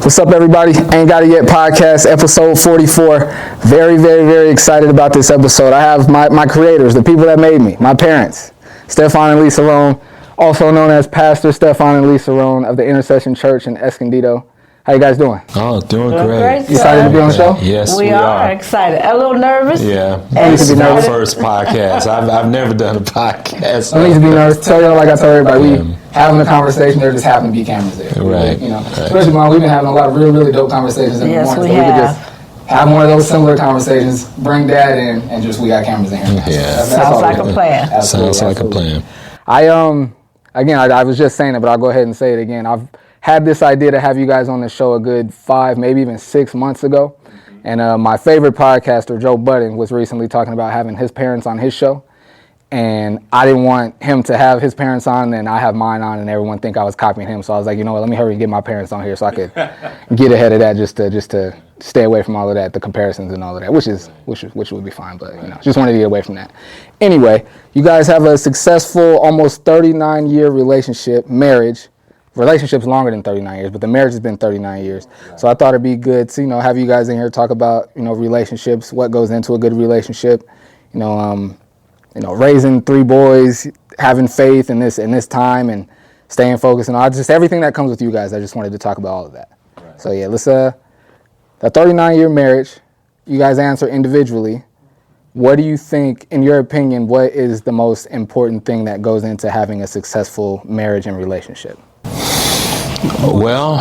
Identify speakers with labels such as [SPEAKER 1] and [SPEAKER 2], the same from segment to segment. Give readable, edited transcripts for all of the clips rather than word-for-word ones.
[SPEAKER 1] What's up, everybody? Ain't Got It Yet podcast, episode 44. Very, very, very excited about this episode. I have my creators, the people that made me, my parents, Stephon and Lisa Rhone, also known as Pastor Stephon and Lisa Rhone of the Intercession Church in Escondido. How you guys doing?
[SPEAKER 2] Oh, doing great.
[SPEAKER 1] You excited to be on the show?
[SPEAKER 2] Yes,
[SPEAKER 3] we are excited. A little nervous.
[SPEAKER 2] Yeah, this is my first podcast. I've never done a podcast.
[SPEAKER 1] I need to be nervous. Tell y'all, like I told everybody, we having a conversation. There just happen to be cameras there.
[SPEAKER 2] Right.
[SPEAKER 1] You know, especially when we've been having a lot of really dope conversations in the morning.
[SPEAKER 3] We
[SPEAKER 1] so
[SPEAKER 3] have.
[SPEAKER 1] We could just have one of those similar conversations. Bring Dad in, and just we got cameras in here.
[SPEAKER 2] Yeah.
[SPEAKER 3] Sounds like a plan.
[SPEAKER 1] Absolutely,
[SPEAKER 2] Sounds like a plan.
[SPEAKER 1] I was just saying it, but I'll go ahead and say it again. I've had this idea to have you guys on the show a good 5, maybe even 6 months ago. And my favorite podcaster, Joe Budden, was recently talking about having his parents on his show. And I didn't want him to have his parents on, and I have mine on, and everyone think I was copying him. So I was like, you know what, let me hurry and get my parents on here so I could get ahead of that, just to stay away from all of that, the comparisons and all of that, which would be fine, but you know, just wanted to get away from that. Anyway, you guys have a successful, almost 39-year marriage. Relationship's longer than 39 years, but the marriage has been 39 years. So I thought it'd be good to, have you guys in here talk about, relationships, what goes into a good relationship, raising 3 boys, having faith in this time, and staying focused, and all just everything that comes with you guys. I just wanted to talk about all of that. Right. So yeah, let's the 39-year marriage. You guys answer individually. What do you think, in your opinion, what is the most important thing that goes into having a successful marriage and relationship?
[SPEAKER 2] Well,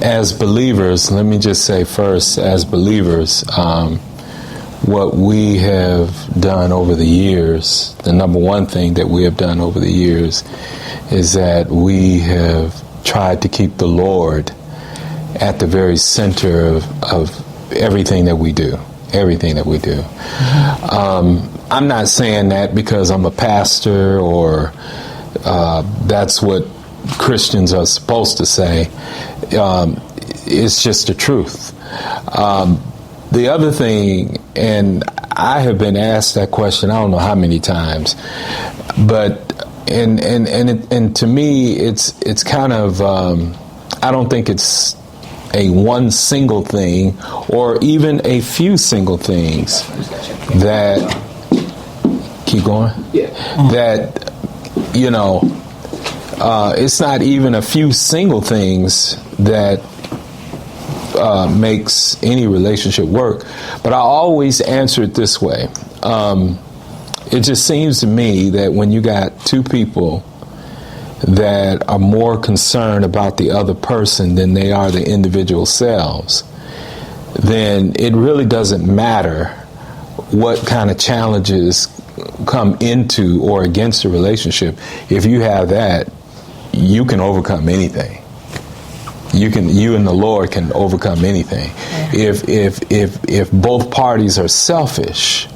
[SPEAKER 2] as believers, let me just say first, as believers, what we have done over the years, the number one thing that we have done over the years is that we have tried to keep the Lord at the very center of everything that we do. Everything that we do. I'm not saying that because I'm a pastor or that's what Christians are supposed to say. It's just the truth. The other thing, and I have been asked that question I don't know how many times, but and to me it's kind of I don't think it's a one single thing or even a few single things that keep going. Yeah. That it's not even a few single things that makes any relationship work. But I always answer it this way. It just seems to me that when you got 2 people that are more concerned about the other person than they are the individual selves, then it really doesn't matter what kind of challenges come into or against a relationship. If you have that, you can overcome anything. You and the Lord can overcome anything. Yeah. If both parties are selfish,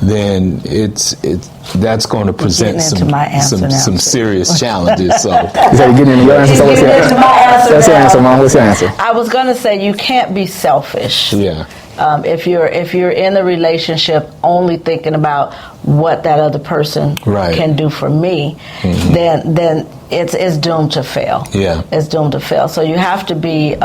[SPEAKER 2] then that's going to present some serious challenges. So
[SPEAKER 1] is that getting into your answer? So what's your answer? That's your answer, Mom. What's your answer?
[SPEAKER 3] I was going to say you can't be selfish.
[SPEAKER 2] Yeah.
[SPEAKER 3] If you're in the relationship only thinking about what that other person can do for me, then it's doomed to fail. Yeah, it's doomed to fail. So you have to be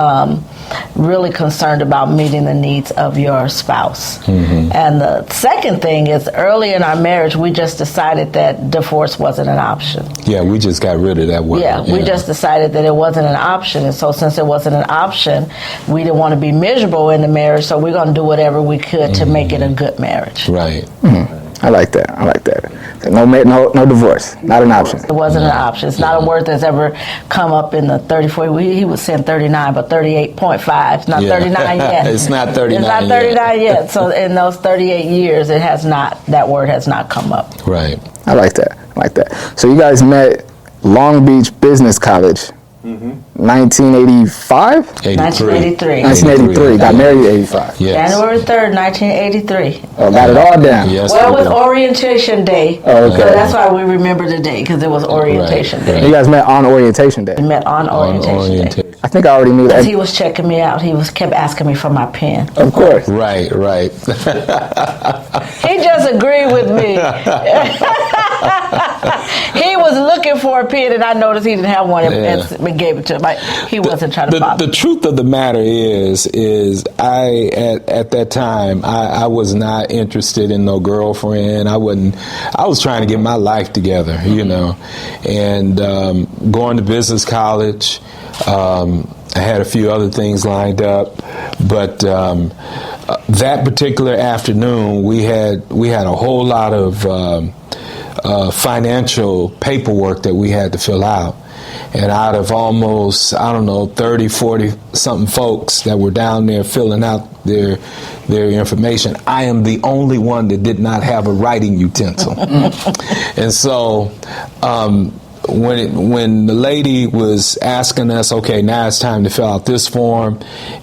[SPEAKER 3] really concerned about meeting the needs of your spouse. And the second thing is, early in our marriage, we just decided that divorce wasn't an option.
[SPEAKER 2] Yeah, we just got rid of that word.
[SPEAKER 3] Yeah, we just decided that it wasn't an option. And so since it wasn't an option, we didn't want to be miserable in the marriage, so we're going to do whatever we could to make it a good marriage.
[SPEAKER 2] Right.
[SPEAKER 1] I like that. No divorce. Not an option.
[SPEAKER 3] It wasn't an option. It's not a word that's ever come up in the 34. He was saying 39, but 38.5. It's not 39 yet.
[SPEAKER 2] It's not 39
[SPEAKER 3] It's not 39 yet. So in those 38 years, that word has not come up.
[SPEAKER 2] Right.
[SPEAKER 1] I like that. So you guys met Long Beach Business College. 1985? 1983. Got married in 85.
[SPEAKER 2] Yes.
[SPEAKER 3] January 3rd, 1983.
[SPEAKER 1] Oh, got it all down.
[SPEAKER 2] Yes,
[SPEAKER 3] well, it was orientation day.
[SPEAKER 1] Oh, okay.
[SPEAKER 3] So that's why we remember the day, because it was orientation day.
[SPEAKER 1] You guys met on orientation day?
[SPEAKER 3] We met on orientation day.
[SPEAKER 1] I think I already knew that.
[SPEAKER 3] He was checking me out. He kept asking me for my pen.
[SPEAKER 1] Of course.
[SPEAKER 2] Right.
[SPEAKER 3] He just agreed with me. He was looking for a pen, and I noticed he didn't have one, and gave it to him. He wasn't trying to bother.
[SPEAKER 2] The truth of the matter is I at that time I was not interested in no girlfriend. I was trying to get my life together, you know, and going to business college. I had a few other things lined up, but that particular afternoon we had a whole lot of financial paperwork that we had to fill out. And out of almost, 30, 40 something folks that were down there filling out their information, I am the only one that did not have a writing utensil. And so when the lady was asking us, okay, now it's time to fill out this form,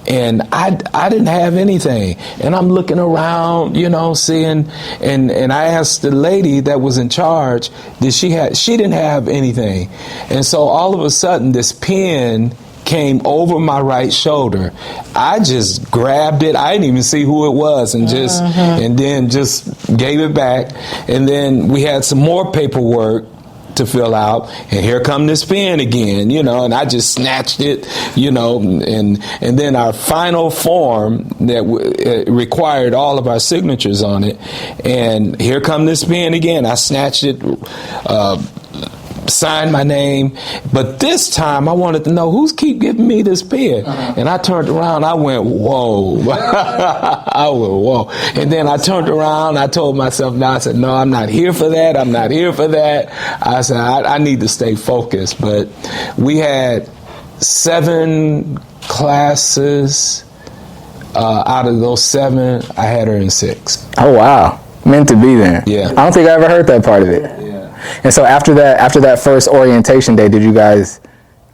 [SPEAKER 2] and I didn't have anything, and I'm looking around, you know, seeing, and I asked the lady that was in charge, she didn't have anything, and so all of a sudden this pen came over my right shoulder. I just grabbed it. I didn't even see who it was, and then just gave it back, and then we had some more paperwork to fill out, and here come this pen again, you know, and I just snatched it, you know, and then our final form that required all of our signatures on it, and here come this pen again. I snatched it, signed my name, but this time I wanted to know who's keep giving me this pen. And I turned around, I went, whoa. I went, whoa. And then I turned around, I told myself, no, I'm not here for that. I said, I need to stay focused. But we had 7 classes. Out of those 7, I had her in 6.
[SPEAKER 1] Oh, wow. Meant to be then.
[SPEAKER 2] Yeah.
[SPEAKER 1] I don't think I ever heard that part of it.
[SPEAKER 2] Yeah.
[SPEAKER 1] And so after that first orientation day, did you guys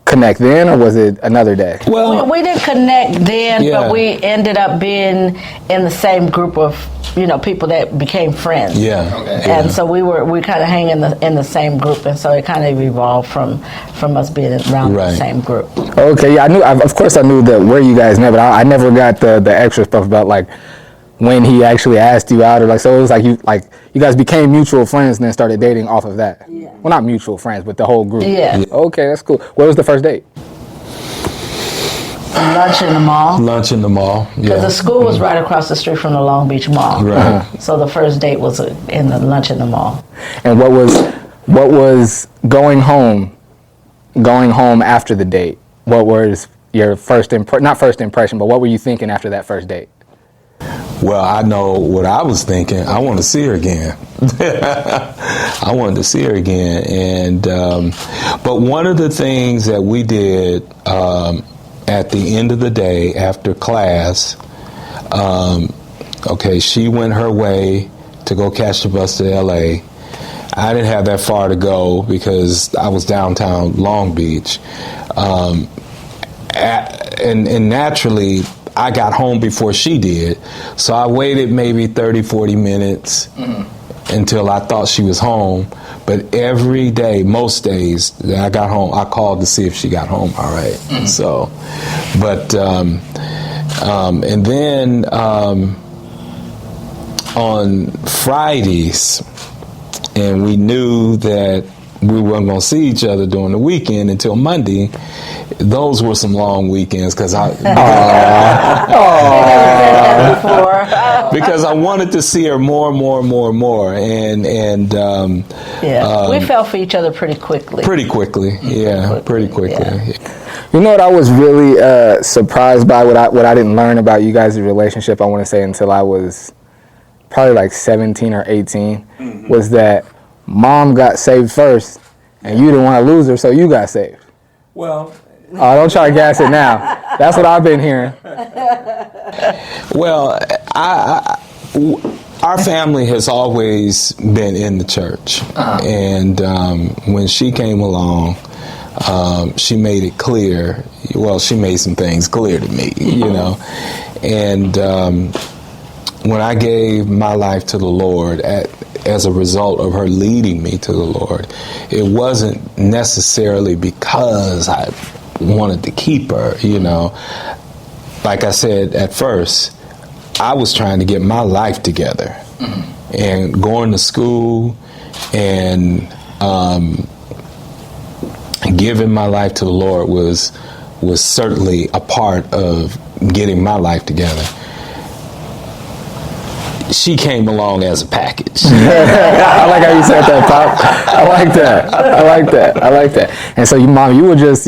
[SPEAKER 1] connect then, or was it another day?
[SPEAKER 2] Well,
[SPEAKER 3] we didn't connect then, but we ended up being in the same group of, you know, people that became friends.
[SPEAKER 2] Yeah. Okay.
[SPEAKER 3] And so we kind of hang in the same group, and so it kind of evolved from us being around the same group.
[SPEAKER 1] Okay, yeah, of course I knew that where you guys met, but I never got the extra stuff about like when he actually asked you out, or like, so it was like you guys became mutual friends and then started dating off of that. Yeah. Well, not mutual friends, but the whole group.
[SPEAKER 3] Yeah.
[SPEAKER 1] Okay, that's cool. What was the first date?
[SPEAKER 3] Lunch in the mall.
[SPEAKER 2] Yeah.
[SPEAKER 3] Because the school was right across the street from the Long Beach Mall.
[SPEAKER 2] Right.
[SPEAKER 3] So the first date was in the lunch in the mall.
[SPEAKER 1] And what was going home after the date? What was your not first impression, but what were you thinking after that first date?
[SPEAKER 2] Well, I know what I was thinking. I want to see her again. I wanted to see her again. And but one of the things that we did at the end of the day after class, she went her way to go catch the bus to L.A. I didn't have that far to go because I was downtown Long Beach. And naturally, I got home before she did. So I waited maybe 30, 40 minutes until I thought she was home. But every day, most days that I got home, I called to see if she got home all right. So, but, and then on Fridays, and we knew that we weren't going to see each other during the weekend until Monday. Those were some long weekends because because I wanted to see her more, and
[SPEAKER 3] we fell for each other pretty quickly.
[SPEAKER 2] Pretty quickly. Yeah.
[SPEAKER 1] You know what I was really surprised by, what I didn't learn about you guys' relationship, I want to say, until I was probably like 17 or 18, was that Mom got saved first, and you didn't want to lose her, so you got saved.
[SPEAKER 2] Well,
[SPEAKER 1] don't try to gas it now. That's what I've been hearing.
[SPEAKER 2] Well, our family has always been in the church, and when she came along, she made it clear. Well, she made some things clear to me, you know. And when I gave my life to the Lord as a result of her leading me to the Lord, it wasn't necessarily because I wanted to keep her, you know. Like I said at first, I was trying to get my life together. And going to school and giving my life to the Lord was certainly a part of getting my life together. She came along as a package.
[SPEAKER 1] I like how you said that, Pop. I like that. And so, Mom, you were just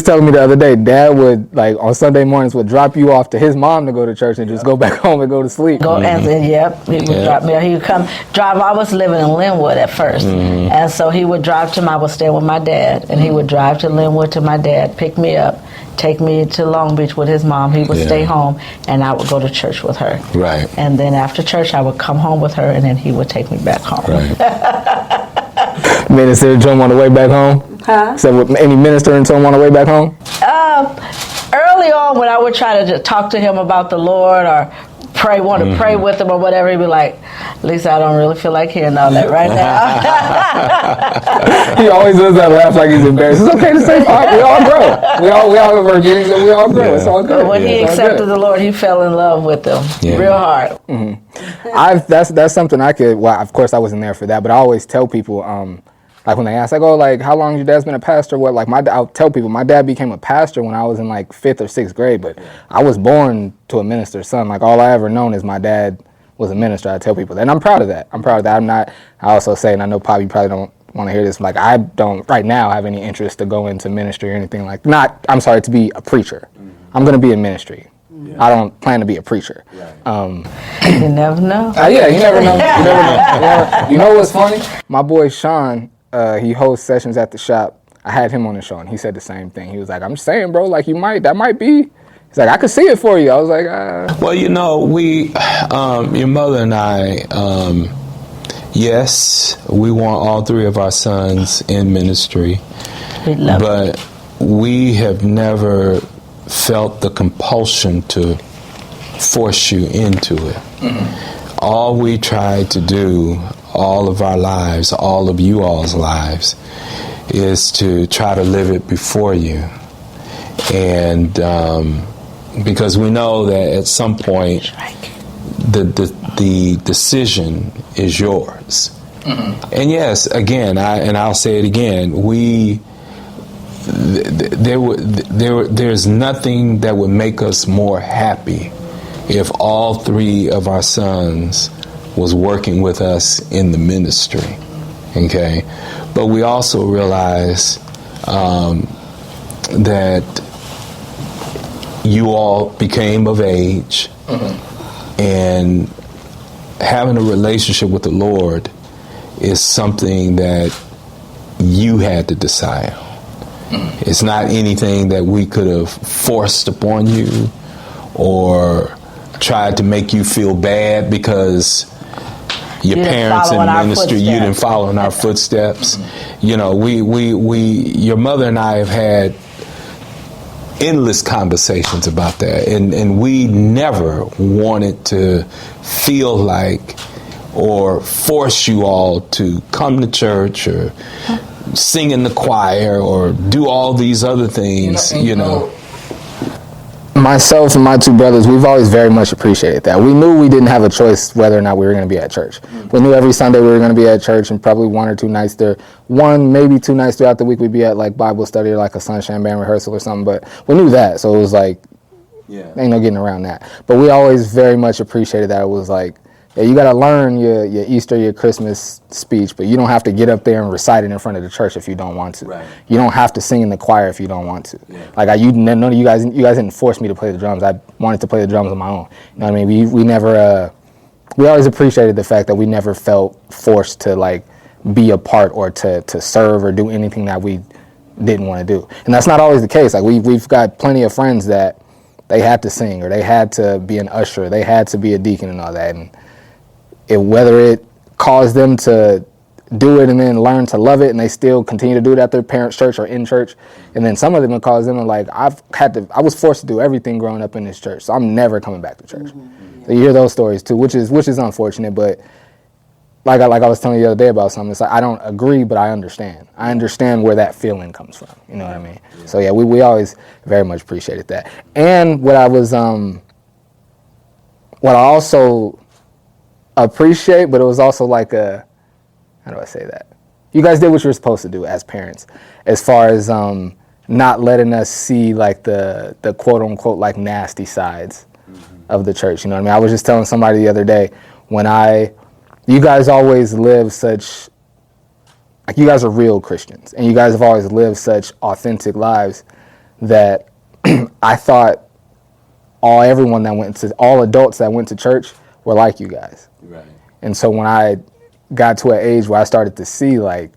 [SPEAKER 1] telling me the other day, Dad would, like, on Sunday mornings would drop you off to his mom to go to church and just go back home and go to sleep.
[SPEAKER 3] He would drop me. He would come drive. I was living in Linwood at first, and so he would drive to I was staying with my dad, and he would drive to Linwood to my dad, pick me up, take me to Long Beach with his mom. He would stay home, and I would go to church with her.
[SPEAKER 2] Right.
[SPEAKER 3] And then after church, I would come home with her, and then he would take me back home.
[SPEAKER 2] Right.
[SPEAKER 1] Minister to him on the way back home?
[SPEAKER 3] Huh?
[SPEAKER 1] So any ministering to him on the way back home?
[SPEAKER 3] Early on, when I would try to just talk to him about the Lord or pray with him or whatever, he'd be like, Lisa, I don't really feel like hearing all that right now.
[SPEAKER 1] He always does that laugh like he's embarrassed. It's okay to say, Pop, we all grow. We all have our beginnings and we all grow. Yeah. It's all good.
[SPEAKER 3] But when he accepted the Lord, he fell in love with him real hard.
[SPEAKER 1] That's something I could, well, of course I wasn't there for that, but I always tell people, like when they ask, like, oh, like, how long your dad's been a pastor? What, like, I'll tell people, my dad became a pastor when I was in, like, 5th or 6th grade, but I was born to a minister's son. Like, all I ever known is my dad was a minister. I tell people that, and I'm proud of that. I also say, and I know, Pop, you probably don't want to hear this, like, I don't, right now, have any interest to go into ministry or anything like, to be a preacher. I'm going to be in ministry. I don't plan to be a preacher.
[SPEAKER 3] You never know.
[SPEAKER 1] You never know. You know what's funny? My boy Sean, he hosts sessions at the shop. I had him on the show, and he said the same thing. He was like, I'm just saying, bro, like, that might be. He's like, I could see it for you. I was like,
[SPEAKER 2] Well, you know, your mother and I, yes, we want all 3 of our sons in ministry. But we have never felt the compulsion to force you into it. All we tried to do all of our lives, all of you all's lives, is to try to live it before you. And because we know that at some point the decision is yours. And yes, again, I'll say it again, there's nothing that would make us more happy if all 3 of our sons was working with us in the ministry, okay? But we also realize that you all became of age, and having a relationship with the Lord is something that you had to decide on. It's not anything that we could have forced upon you or tried to make you feel bad because your parents in ministry, you didn't follow in our footsteps. You know, your mother and I have had endless conversations about that, and we never wanted to feel like or force you all to come to church or sing in the choir or do all these other things, you know.
[SPEAKER 1] Myself and my 2 brothers, we've always very much appreciated that. We knew we didn't have a choice whether or not we were going to be at church. We knew every Sunday we were going to be at church, and probably 1 or 2 nights there. 1, maybe 2 nights throughout the week we'd be at like Bible study or like a Sunshine Band rehearsal or something, but we knew that. So it was like, ain't no getting around that. But we always very much appreciated that. It was like, yeah, you got to learn your Easter, your Christmas speech, but you don't have to get up there and recite it in front of the church if you don't want to. Right. You don't have to sing in the choir if you don't want to. Yeah. Like none of you guys didn't force me to play the drums. I wanted to play the drums on my own. You know what I mean? We never. We always appreciated the fact that we never felt forced to like be a part or to serve or do anything that we didn't want to do. And that's not always the case. Like we've got plenty of friends that they had to sing or they had to be an usher, they had to be a deacon and all that. And whether it caused them to do it and then learn to love it, and they still continue to do it at their parents' church or in church. And then some of them, because them are like, I was forced to do everything growing up in this church, so I'm never coming back to church. Mm-hmm. So you hear those stories too, which is unfortunate. But like I was telling you the other day about something, it's like I don't agree, but I understand. I understand where that feeling comes from. You know what I mean? Yeah. So yeah, we always very much appreciated that. And what I also appreciate, but it was also like a, how do I say that? You guys did what you were supposed to do as parents, as far as not letting us see like the quote unquote like nasty sides of the church. You know what I mean? I was just telling somebody the other day, you guys always live such, like you guys are real Christians, and you guys have always lived such authentic lives that I thought all adults that went to church were like you guys. Right. And so when I got to an age where I started to see like,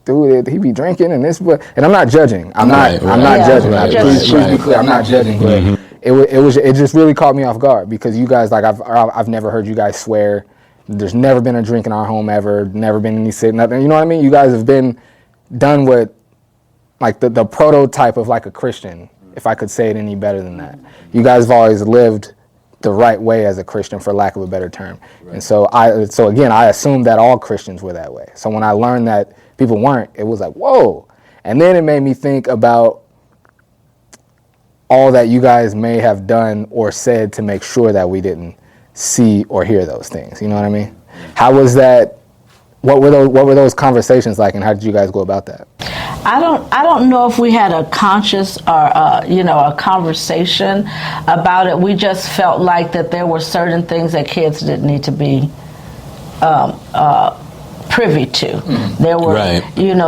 [SPEAKER 1] dude, he be drinking and this, and I'm not judging. I'm not judging. Please be clear, I'm not judging. But it just really caught me off guard, because you guys, like I've never heard you guys swear. There's never been a drink in our home ever. Never been any sit, nothing. You know what I mean? You guys have done what, like the prototype of like a Christian, if I could say it any better than that. You guys have always lived the right way as a Christian, for lack of a better term. Right. And so I assumed that all Christians were that way. So when I learned that people weren't, it was like, whoa. And then it made me think about all that you guys may have done or said to make sure that we didn't see or hear those things. You know what I mean? How was that? What were those conversations like, and how did you guys go about that?
[SPEAKER 3] I don't know if we had a conscious or a conversation about it. We just felt like that there were certain things that kids didn't need to be privy to. Mm-hmm. There were,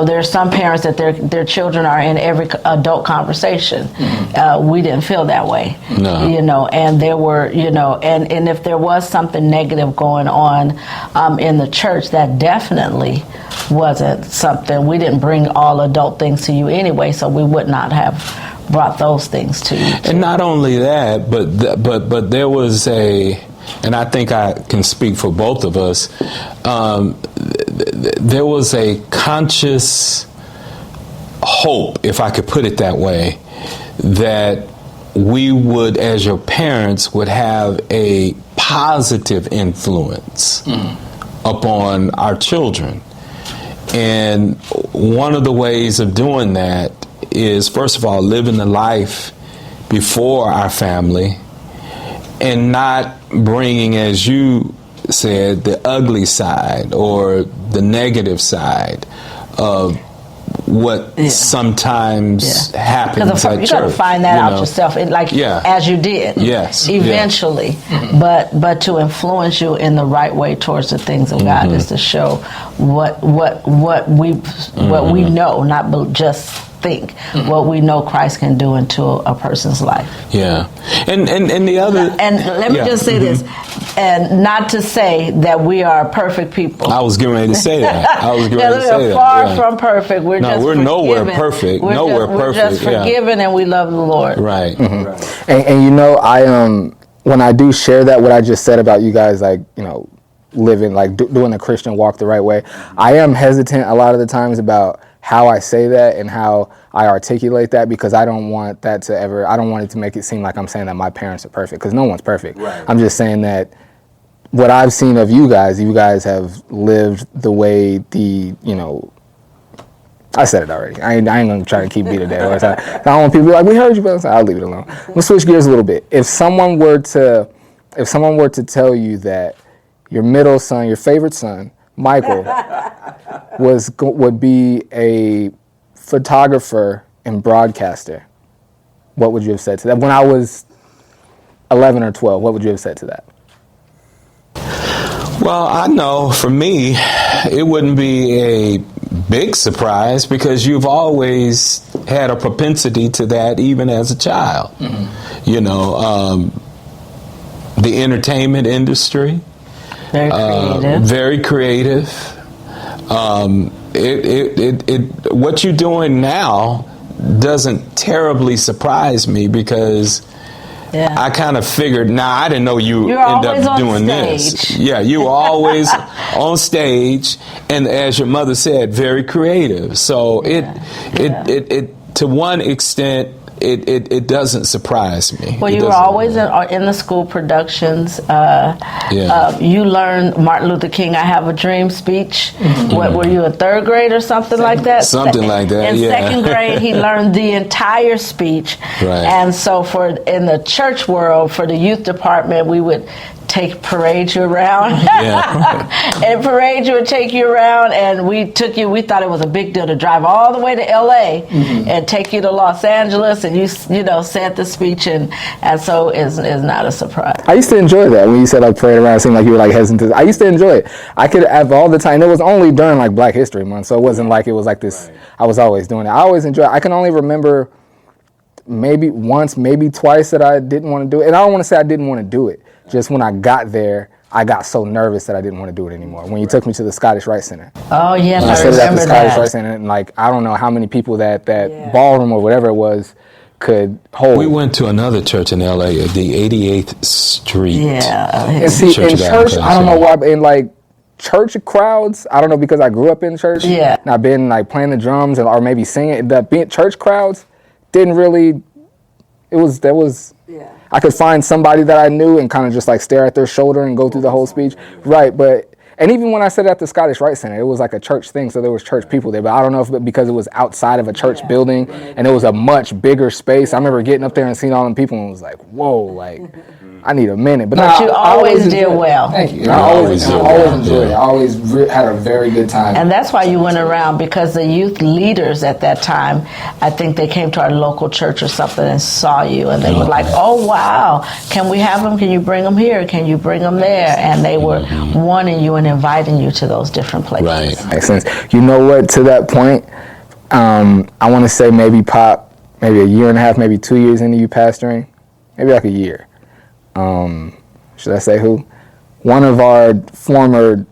[SPEAKER 3] there are some parents that their children are in every adult conversation. Mm-hmm. We didn't feel that way. No. And there were, and if there was something negative going on in the church, that definitely wasn't something. We didn't bring all adult things to you anyway, so we would not have brought those things to you too.
[SPEAKER 2] And not only that, but there was and I think I can speak for both of us, there was a conscious hope, if I could put it that way, that we would, as your parents, would have a positive influence upon our children. And one of the ways of doing that is, first of all, living the life before our family and not bringing, as you said, the ugly side or the negative side of what sometimes happens at church.
[SPEAKER 3] You got to find that out yourself, as you did.
[SPEAKER 2] Yes.
[SPEAKER 3] Eventually, but to influence you in the right way towards the things of God is to show what we know, not just think, what we know Christ can do into a person's life.
[SPEAKER 2] Yeah. And the other...
[SPEAKER 3] And let me just say this, and not to say that we are perfect people.
[SPEAKER 2] I was getting ready to say that.
[SPEAKER 3] We're far from perfect. We're
[SPEAKER 2] nowhere perfect.
[SPEAKER 3] We're just forgiven, and we love the Lord.
[SPEAKER 2] Right.
[SPEAKER 1] Mm-hmm. Right. And I when I do share that, what I just said about you guys, like, living, like doing the Christian walk the right way, I am hesitant a lot of the times about how I say that and how I articulate that, because I don't want it to make it seem like I'm saying that my parents are perfect, because no one's perfect. Right. I'm just saying that what I've seen of you guys have lived the way I said it already. I ain't gonna try to keep beating it dead. I don't want people to be like, we heard you, but I'll leave it alone. We'll switch gears a little bit. If someone were to tell you that your middle son, your favorite son, Michael, would be a photographer and broadcaster, what would you have said to that? When I was 11 or 12, what would you have said to that?
[SPEAKER 2] Well, I know for me, it wouldn't be a big surprise, because you've always had a propensity to that even as a child. Mm-hmm. The entertainment industry. Very creative. What you're doing now doesn't terribly surprise me, because I kind of figured, I didn't know you end up doing this. Yeah, you were always on stage, and as your mother said, very creative. So it to one extent, it doesn't surprise me.
[SPEAKER 3] Well, you were always in the school productions. You learned Martin Luther King, I Have a Dream speech. What, were you in third grade or something like that?
[SPEAKER 2] Something like that,
[SPEAKER 3] In second grade, he learned the entire speech.
[SPEAKER 2] Right.
[SPEAKER 3] And so in the church world, for the youth department, we would parade you around. And parade you would take you around, and we thought it was a big deal to drive all the way to LA and take you to Los Angeles, and you said the speech, and so it's not a surprise.
[SPEAKER 1] I used to enjoy that when you said like parade around. It seemed like you were like hesitant. I used to enjoy it. I could have all the time. It was only during like Black History Month, so it wasn't like it was like this. Right. I was always doing it. I always enjoyed it. I can only remember maybe once, maybe twice that I didn't want to do it, and I don't want to say I didn't want to do it. Just when I got there, I got so nervous that I didn't want to do it anymore. When you took me to the Scottish Rite Center.
[SPEAKER 3] Oh, yes,
[SPEAKER 1] I remember that. At the Scottish Rite Center, and like, I don't know how many people that ballroom or whatever it was could hold.
[SPEAKER 2] We went to another church in LA, the 88th Street.
[SPEAKER 1] Yeah. And see, in church, I don't know why, in like church crowds, I don't know, because I grew up in church.
[SPEAKER 3] Yeah.
[SPEAKER 1] And I've been like playing the drums or maybe singing. The church crowds didn't really, I could find somebody that I knew and kind of just like stare at their shoulder and go through the whole speech. Right, and even when I said at the Scottish Rite Center, it was like a church thing, so there was church people there. But I don't know if because it was outside of a church building and it was a much bigger space. I remember getting up there and seeing all them people and was like, whoa, like, I need a minute. But
[SPEAKER 3] you always did well.
[SPEAKER 1] Thank you. I always enjoyed it. I always had a very good time.
[SPEAKER 3] And that's why you went around, because the youth leaders at that time, I think they came to our local church or something and saw you, and they were like, oh, wow, can we have them? Can you bring them here? Can you bring them there? And they were wanting you and inviting you to those different places.
[SPEAKER 2] Right.
[SPEAKER 1] Makes sense. You know what, to that point, I want to say maybe a year and a half, maybe 2 years into you pastoring, maybe like a year. Should I say who? One of our former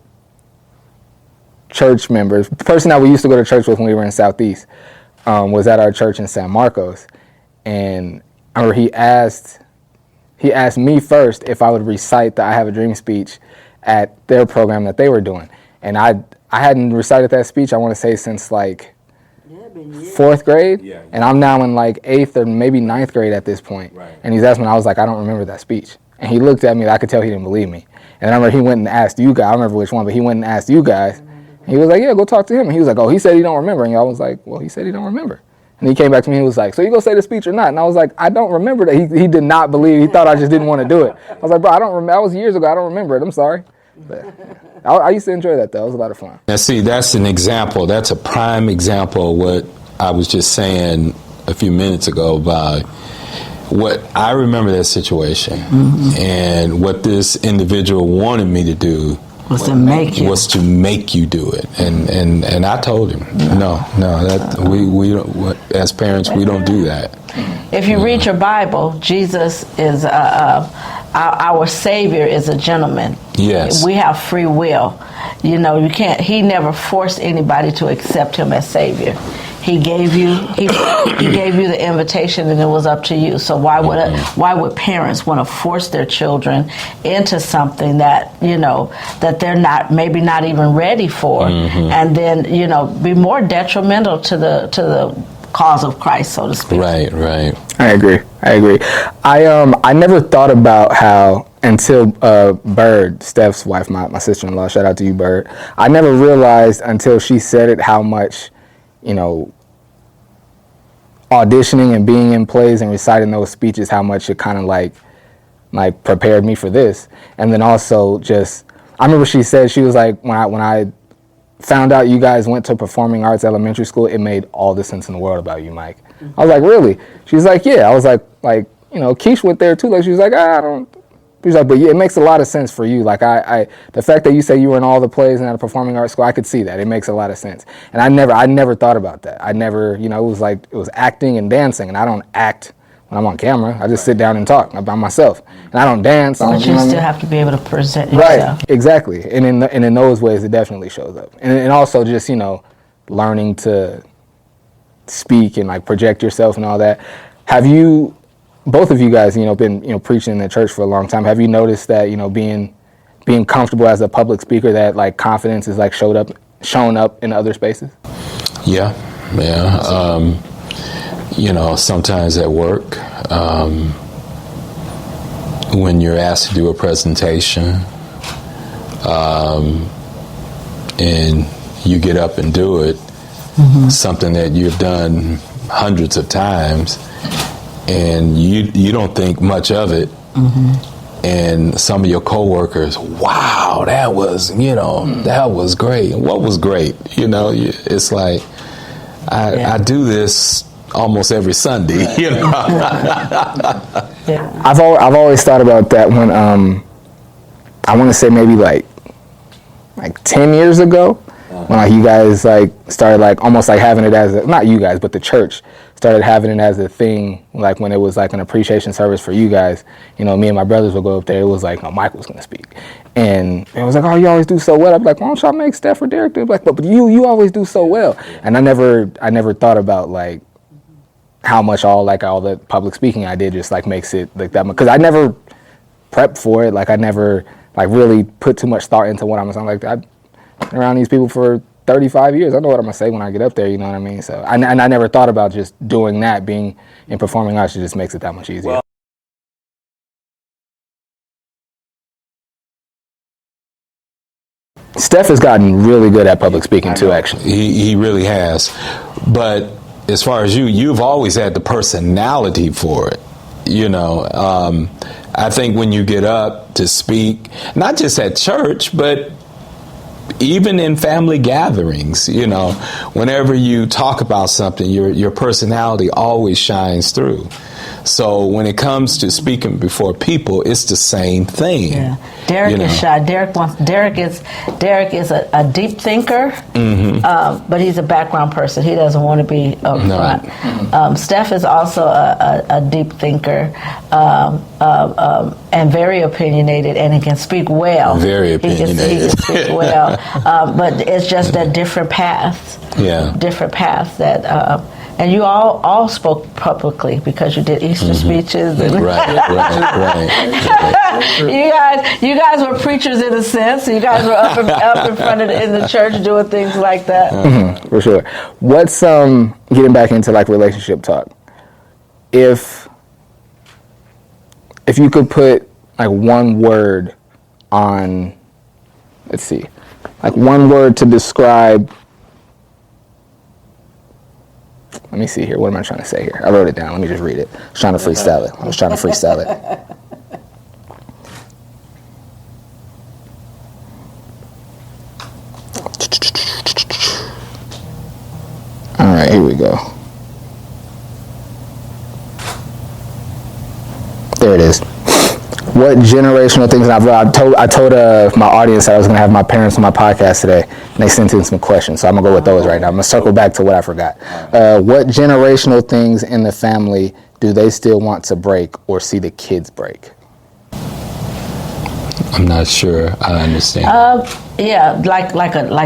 [SPEAKER 1] church members, the person that we used to go to church with when we were in Southeast, was at our church in San Marcos. And I remember he asked me first if I would recite the I Have a Dream speech at their program that they were doing. And I hadn't recited that speech, I want to say, since like fourth grade, and I'm now in like 8th or maybe 9th grade at this point. Right. And he's asking me, I was like, I don't remember that speech. And he looked at me, I could tell he didn't believe me. And I remember he went and asked you guys, I don't remember which one, but he went and asked you guys. And he was like, yeah, go talk to him. And he was like, oh, he said he don't remember. And I was like, well, he said he don't remember. And he came back to me, he was like, so you gonna say the speech or not? And I was like, I don't remember that. He did not believe, he thought I just didn't want to do it. I was like, bro, I don't remember, that was years ago, I don't remember it, I'm sorry. But I used to enjoy that though, it was a lot of fun.
[SPEAKER 2] Now see, that's an example, that's a prime example of what I was just saying a few minutes ago about what I remember that situation, and what this individual wanted me to do
[SPEAKER 3] was to make you
[SPEAKER 2] do it, and I told him no, that we don't, as parents, we don't do that.
[SPEAKER 3] If you read your Bible, Jesus is our Savior is a gentleman.
[SPEAKER 2] Yes,
[SPEAKER 3] we have free will. You know, you can't. He never forced anybody to accept him as Savior. He gave you he gave you the invitation, and it was up to you. So why would parents want to force their children into something that that they're maybe not even ready for, and then be more detrimental to the cause of Christ, so to speak.
[SPEAKER 2] Right.
[SPEAKER 1] I agree. I never thought about how, until Bird, Steph's wife, my sister-in-law, shout out to you, Bird. I never realized until she said it how much, auditioning and being in plays and reciting those speeches, how much it kind of like prepared me for this. And then also just, I remember she said, she was like, when I found out you guys went to performing arts elementary school, it made all the sense in the world about you, Mike. I was like, really? She's like, yeah. I was like, Keish went there too. Like, she was like, I don't. She was like, but yeah, it makes a lot of sense for you. Like, the fact that you say you were in all the plays and at a performing arts school, I could see that. It makes a lot of sense. And I never thought about that. I never, it was acting and dancing, and I don't act when I'm on camera. I just sit down and talk by myself, and I don't dance.
[SPEAKER 3] But you still have to be able to present yourself.
[SPEAKER 1] Right, exactly. And in those ways, it definitely shows up. And also just, learning to speak and like project yourself and all that. Have you both of you guys, been, preaching in the church for a long time. Have you noticed that, being comfortable as a public speaker, that like confidence is like shown up in other spaces?
[SPEAKER 2] Yeah. Sometimes at work, when you're asked to do a presentation, and you get up and do it, something that you've done hundreds of times, and you don't think much of it, and some of your coworkers, wow, that was great. And what was great? It's like I do this almost every Sunday.
[SPEAKER 1] I've always thought about that when I want to say maybe like 10 years ago, when like you guys like started like almost like having it as not you guys, but the church started having it as a thing, like when it was like an appreciation service for you guys. Me and my brothers would go up there. It was like, no, Michael was going to speak, and it was like, oh, you always do so well. I'd be like, why don't y'all make Steph or Derek do it? Like, but you always do so well. And I never thought about like how much all the public speaking I did just like makes it like that much, because I never prepped for it. Like I never like really put too much thought into what I'm saying. Like I've been around these people for 35 years. I know what I'm gonna say when I get up there. You know what I mean? So I never thought about just doing that. Being in performing arts, it just makes it that much easier. Well, Steph has gotten really good at public speaking too. Actually,
[SPEAKER 2] he really has. But as far as you've always had the personality for it. I think when you get up to speak, not just at church, but even in family gatherings, whenever you talk about something, your personality always shines through. So when it comes to speaking before people, it's the same thing. Yeah.
[SPEAKER 3] Derek is shy. Derek is a deep thinker, but he's a background person. He doesn't want to be up front. Steph is also a deep thinker and very opinionated, and he can speak well.
[SPEAKER 2] Very opinionated.
[SPEAKER 3] He can speak well, but it's just a different path. Yeah. Different path that. And you all spoke publicly because you did Easter speeches. And
[SPEAKER 2] Right.
[SPEAKER 3] You guys were preachers in a sense. You guys were up in front in the church doing things like that.
[SPEAKER 1] For sure. What's getting back into like relationship talk? If you could put like one word on, let's see, like one word to describe. Let me see here. What am I trying to say here? I wrote it down. Let me just read it. I was trying to freestyle it. All right, here we go. There it is. What generational things? And I told my audience that I was going to have my parents on my podcast today, and they sent in some questions, so I'm going to go with those right now. I'm going to circle back to what I forgot. What generational things in the family do they still want to break or see the kids break?
[SPEAKER 2] I'm not sure I understand.
[SPEAKER 3] Like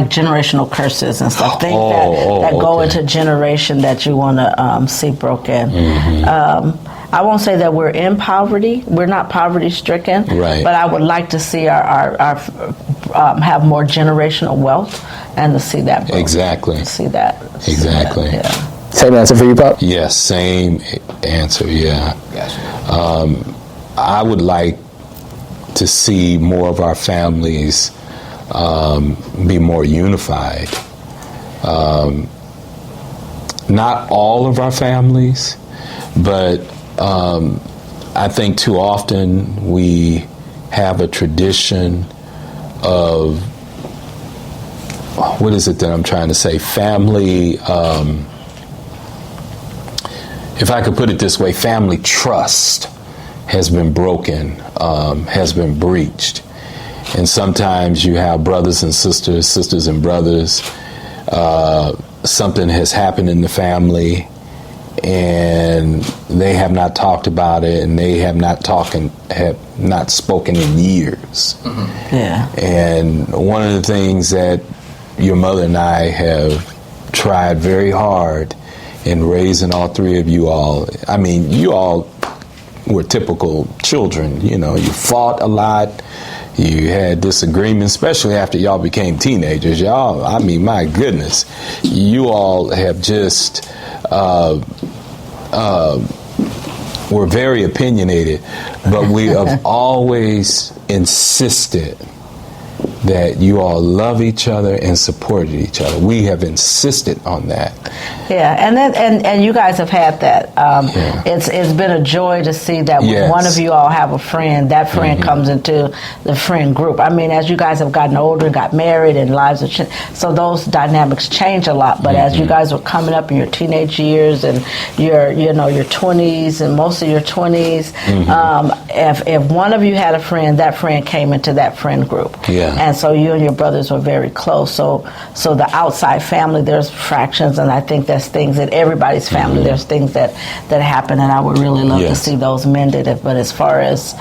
[SPEAKER 3] generational curses and stuff. Things that go into generation that you want to see broken. I won't say that we're in poverty. We're not poverty stricken. Right. But I would like to see our have more generational wealth and to see that broken.
[SPEAKER 2] Exactly.
[SPEAKER 3] To see that.
[SPEAKER 2] Exactly.
[SPEAKER 1] Yeah. Same answer for you, Pop?
[SPEAKER 2] Yes, same answer. Yeah.
[SPEAKER 1] Gotcha.
[SPEAKER 2] I would like to see more of our families be more unified. Not all of our families, but I think too often we have a tradition of, what is it that I'm trying to say? Family, if I could put it this way, family trust has been broken, has been breached. And sometimes you have brothers and sisters, sisters and brothers. Something has happened in the family, and they have not talked about it, and they have not spoken in years.
[SPEAKER 3] Yeah.
[SPEAKER 2] And one of the things that your mother and I have tried very hard in raising all three of you all. I mean, you all were typical children. You know, you fought a lot. You had disagreements, especially after y'all became teenagers. Y'all, I mean, my goodness, you all have just were very opinionated, but we have always insisted that you all love each other and supported each other. We have insisted on that.
[SPEAKER 3] Yeah, and you guys have had that. It's been a joy to see that when one of you all have a friend, that friend comes into the friend group. I mean, as you guys have gotten older and got married and lives have changed, so those dynamics change a lot. But as you guys were coming up in your teenage years and your 20s and most of your 20s, if one of you had a friend, that friend came into that friend group.
[SPEAKER 2] Yeah.
[SPEAKER 3] And so you and your brothers were very close. So the outside family, there's fractions, and I think there's things in everybody's family. There's things that happen, and I would really love to see those mended. But as far as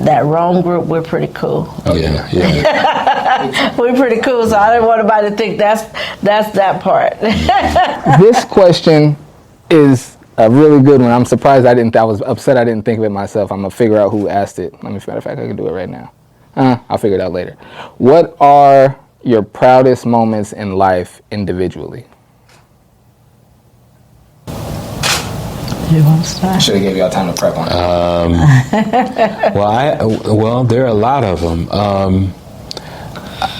[SPEAKER 3] that Rhone group, we're pretty cool.
[SPEAKER 2] Yeah.
[SPEAKER 3] We're pretty cool. So I didn't want anybody to think that's that part.
[SPEAKER 1] This question is a really good one. I'm surprised I was upset I didn't think of it myself. I'm gonna figure out who asked it. Matter of fact, I can do it right now. I'll figure it out later. What are your proudest moments in life individually?
[SPEAKER 3] You want to start?
[SPEAKER 1] Should have gave y'all time to prep on
[SPEAKER 2] it. Well, there are a lot of them.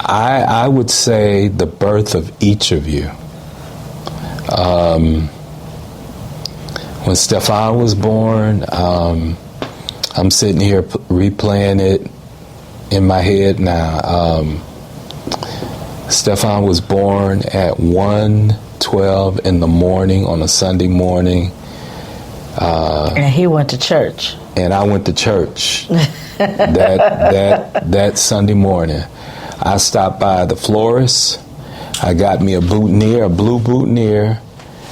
[SPEAKER 2] I would say the birth of each of you. When Stephon was born, I'm sitting here replaying it in my head now. Stephon was born at 1:12 in the morning on a Sunday morning.
[SPEAKER 3] And he went to church.
[SPEAKER 2] And I went to church that Sunday morning. I stopped by the florist. I got me a boutonniere, a blue boutonniere.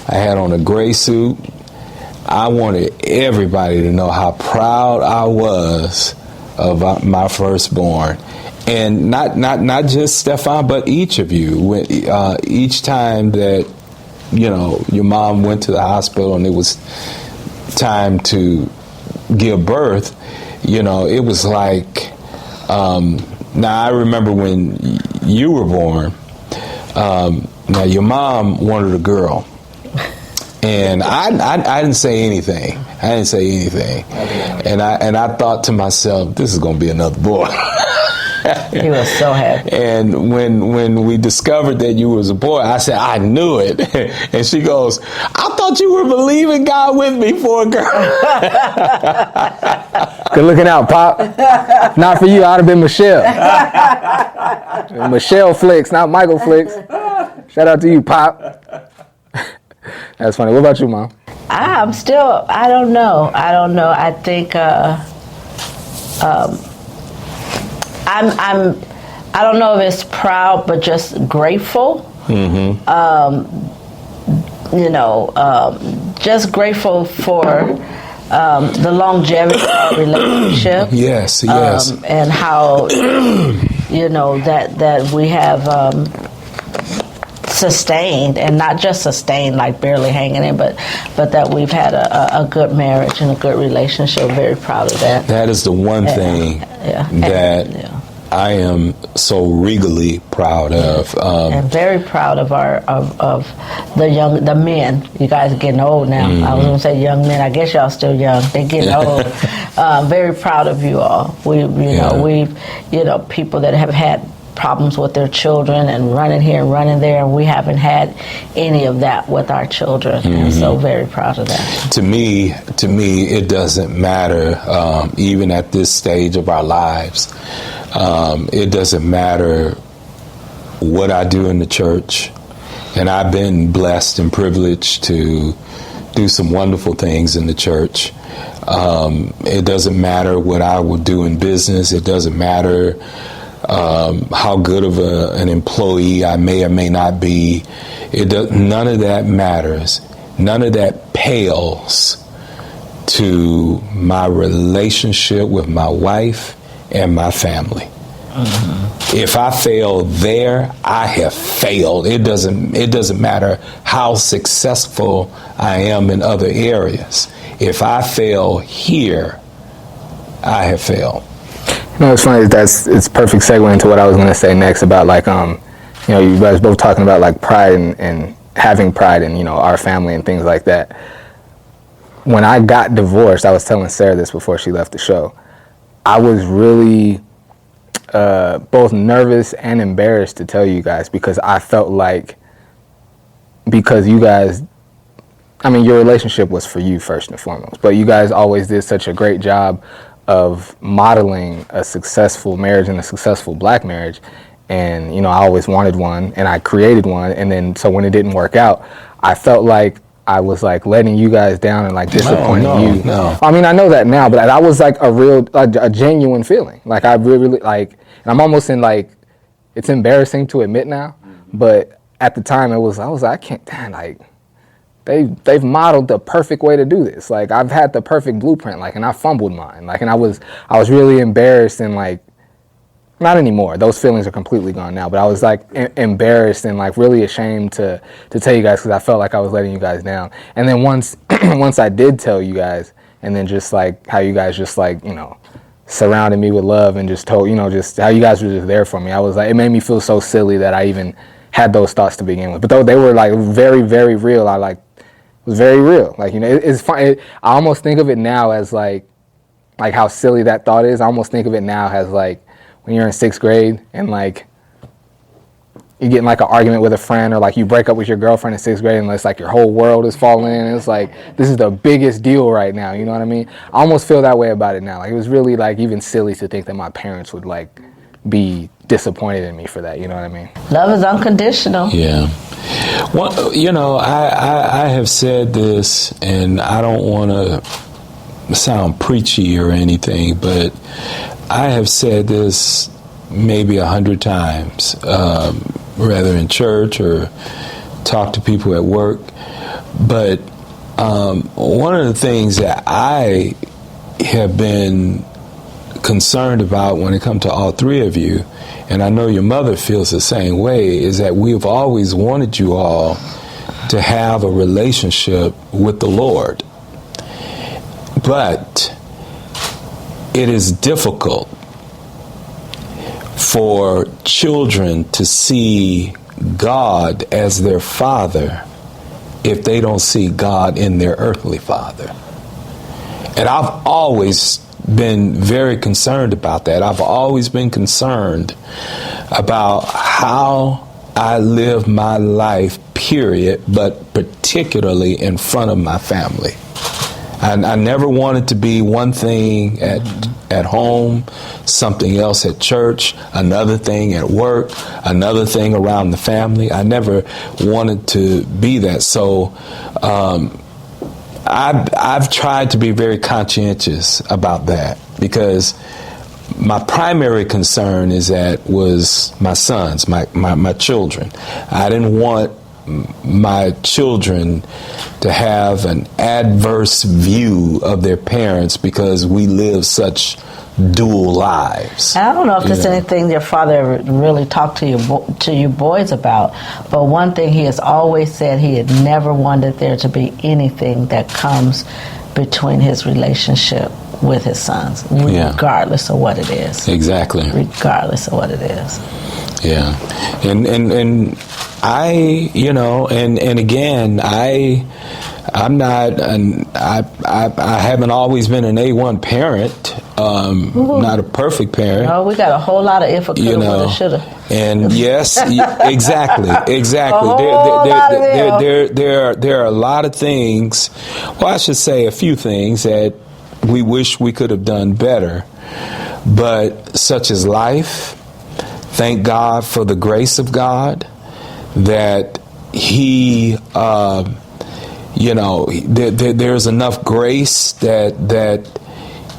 [SPEAKER 2] I had on a gray suit. I wanted everybody to know how proud I was of my firstborn, and not just Stephon, but each of you. Each time that your mom went to the hospital and it was time to give birth, it was like. Now I remember when you were born. Now your mom wanted a girl. And I didn't say anything. And I thought to myself, this is going to be another boy.
[SPEAKER 3] He was so happy.
[SPEAKER 2] And when we discovered that you was a boy, I said, I knew it. And she goes, I thought you were believing God with me for a girl.
[SPEAKER 1] Good looking out, Pop. Not for you, I'd have been Michelle. Michael Flix, not Michael Flix. Shout out to you, Pop. That's funny. What about you, Mom?
[SPEAKER 3] I don't know. I think I don't know if it's proud, but just grateful. Just grateful for the longevity of our relationship.
[SPEAKER 2] Yes.
[SPEAKER 3] And how that we have sustained, and not just sustained like barely hanging in, but that we've had a good marriage and a good relationship. Very proud of that.
[SPEAKER 2] That is the one thing that I am so regally proud of.
[SPEAKER 3] And very proud of of the men. You guys are getting old now. I was going to say young men. I guess y'all still young. They're getting old. Very proud of you all. We've people that have had problems with their children and running here and running there, and we haven't had any of that with our children. And so very proud of that.
[SPEAKER 2] To me, it doesn't matter, even at this stage of our lives. It doesn't matter what I do in the church, and I've been blessed and privileged to do some wonderful things in the church. It doesn't matter what I will do in business. It doesn't matter how good of an employee I may or may not be. None of that matters. None of that pales to my relationship with my wife and my family. Mm-hmm. If I fail there, I have failed. It doesn't matter how successful I am in other areas. If I fail here, I have failed.
[SPEAKER 1] It's funny. It's perfect segue into what I was going to say next about like you guys both talking about like pride and having pride in our family and things like that. When I got divorced, I was telling Sarah this before she left the show. I was really both nervous and embarrassed to tell you guys because I felt like because you guys, your relationship was for you first and foremost, but you guys always did such a great job of modeling a successful marriage and a successful black marriage. And, I always wanted one and I created one. And then, so when it didn't work out, I felt like I was like letting you guys down and like disappointing you.
[SPEAKER 2] No.
[SPEAKER 1] I know that now, but that was like a genuine feeling. Like I really like, and I'm almost in like, it's embarrassing to admit now, but at the time I was like, I can't, like, they've modeled the perfect way to do this. Like I've had the perfect blueprint, like, and I fumbled mine. Like, and I was really embarrassed and like, not anymore. Those feelings are completely gone now. But I was like embarrassed and like really ashamed to tell you guys because I felt like I was letting you guys down. And then once I did tell you guys, and then just like how you guys just like surrounded me with love and just told just how you guys were just there for me. I was like, it made me feel so silly that I even had those thoughts to begin with. But though they were like very, very real, it was very real. Like it's fun. I almost think of it now as like how silly that thought is. I almost think of it now as like when you're in 6th grade and like you get in like an argument with a friend or like you break up with your girlfriend in 6th grade and it's like your whole world is falling in and it's like this is the biggest deal right now, you know what I mean? I almost feel that way about it now. Like it was really like even silly to think that my parents would like be disappointed in me for that, you know what I mean?
[SPEAKER 3] Love is unconditional.
[SPEAKER 2] Yeah. Well, I have said this and I don't want to sound preachy or anything, but I have said this maybe 100 times, whether in church or talk to people at work. But one of the things that I have been concerned about when it comes to all three of you, and I know your mother feels the same way, is that we've always wanted you all to have a relationship with the Lord. But it is difficult for children to see God as their father if they don't see God in their earthly father. And I've always been very concerned about that. I've always been concerned about how I live my life, period, but particularly in front of my family. I never wanted to be one thing at home, something else at church, another thing at work, another thing around the family. I never wanted to be that. So I've tried to be very conscientious about that because my primary concern was my sons, my children. I didn't want my children to have an adverse view of their parents because we live such dual lives.
[SPEAKER 3] I don't know if there's anything your father ever really talked to you boys about, but one thing he has always said, he had never wanted there to be anything that comes between his relationship with his sons, regardless of what it is.
[SPEAKER 2] Exactly.
[SPEAKER 3] Regardless of what it is.
[SPEAKER 2] Yeah. And I, and again, I'm not, I haven't always been an A1 parent, not a perfect parent.
[SPEAKER 3] No, we got a whole lot of if I coulda, woulda, shoulda.
[SPEAKER 2] And yes, exactly. There are a lot of things, well, I should say a few things that we wish we could have done better, but such is life. Thank God for the grace of God that He, there's enough grace that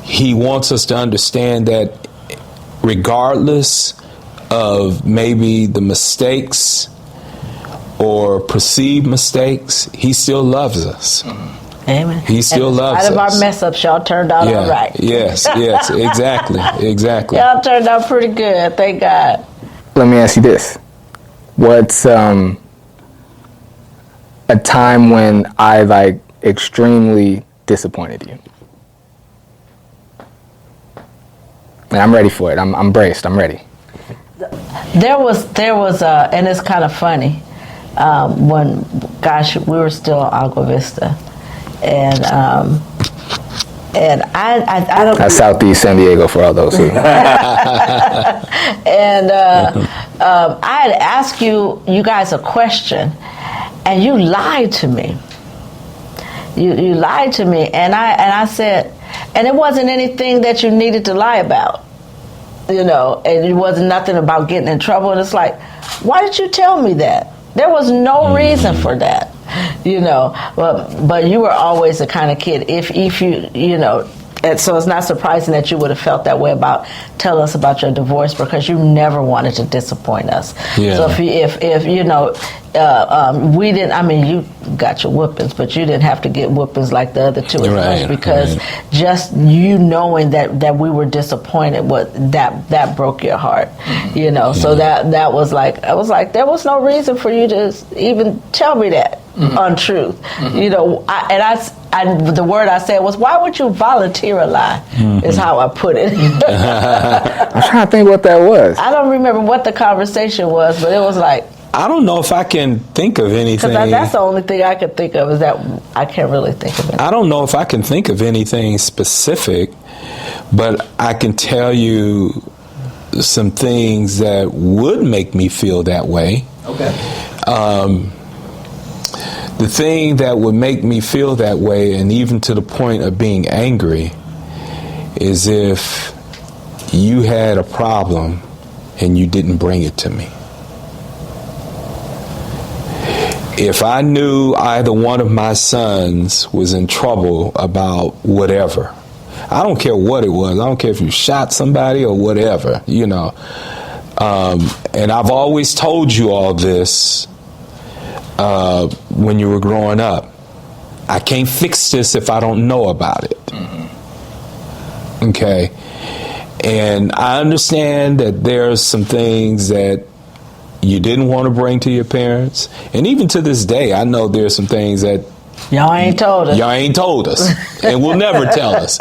[SPEAKER 2] He wants us to understand that regardless of maybe the mistakes or perceived mistakes, He still loves us.
[SPEAKER 3] Amen.
[SPEAKER 2] He still loves us.
[SPEAKER 3] Out of our mess ups, y'all turned out all right.
[SPEAKER 2] Yes, exactly.
[SPEAKER 3] Y'all turned out pretty good, thank God.
[SPEAKER 1] Let me ask you this. What's a time when I extremely disappointed you? And I'm ready for it. I'm braced. I'm ready.
[SPEAKER 3] There was and it's kind of funny, when, gosh, we were still in Agua Vista, and I don't.
[SPEAKER 1] That's Southeast San Diego for all those who.
[SPEAKER 3] And I had asked you guys a question, and you lied to me. You lied to me, and I said, and it wasn't anything that you needed to lie about, and it wasn't nothing about getting in trouble. And it's like, why did you tell me that? There was no reason for that, But you were always the kind of kid, if you, and so it's not surprising that you would have felt that way about tell us about your divorce, because you never wanted to disappoint us. Yeah. So if we didn't, I mean, you got your whoopings, but you didn't have to get whoopings like the other two, right, because just you knowing that we were disappointed, that broke your heart, So that was like, I was like, there was no reason for you to even tell me that untruth, the word I said was, why would you volunteer a lie? Is how I put it.
[SPEAKER 1] I'm trying to think what that was.
[SPEAKER 3] I don't remember what the conversation was, but it was like,
[SPEAKER 2] I don't know if I can think of anything.
[SPEAKER 3] Because that's the only thing I could think of, is that I can't really think of it.
[SPEAKER 2] I don't know if I can think of anything specific, but I can tell you some things that would make me feel that way.
[SPEAKER 1] Okay.
[SPEAKER 2] The thing that would make me feel that way, and even to the point of being angry, is if you had a problem and you didn't bring it to me. If I knew either one of my sons was in trouble about whatever, I don't care what it was. I don't care if you shot somebody or whatever, And I've always told you all this when you were growing up. I can't fix this if I don't know about it. Okay? And I understand that there's some things that you didn't want to bring to your parents. And even to this day, I know there's some things that
[SPEAKER 3] y'all ain't told us.
[SPEAKER 2] Y'all ain't told us. And will never tell us.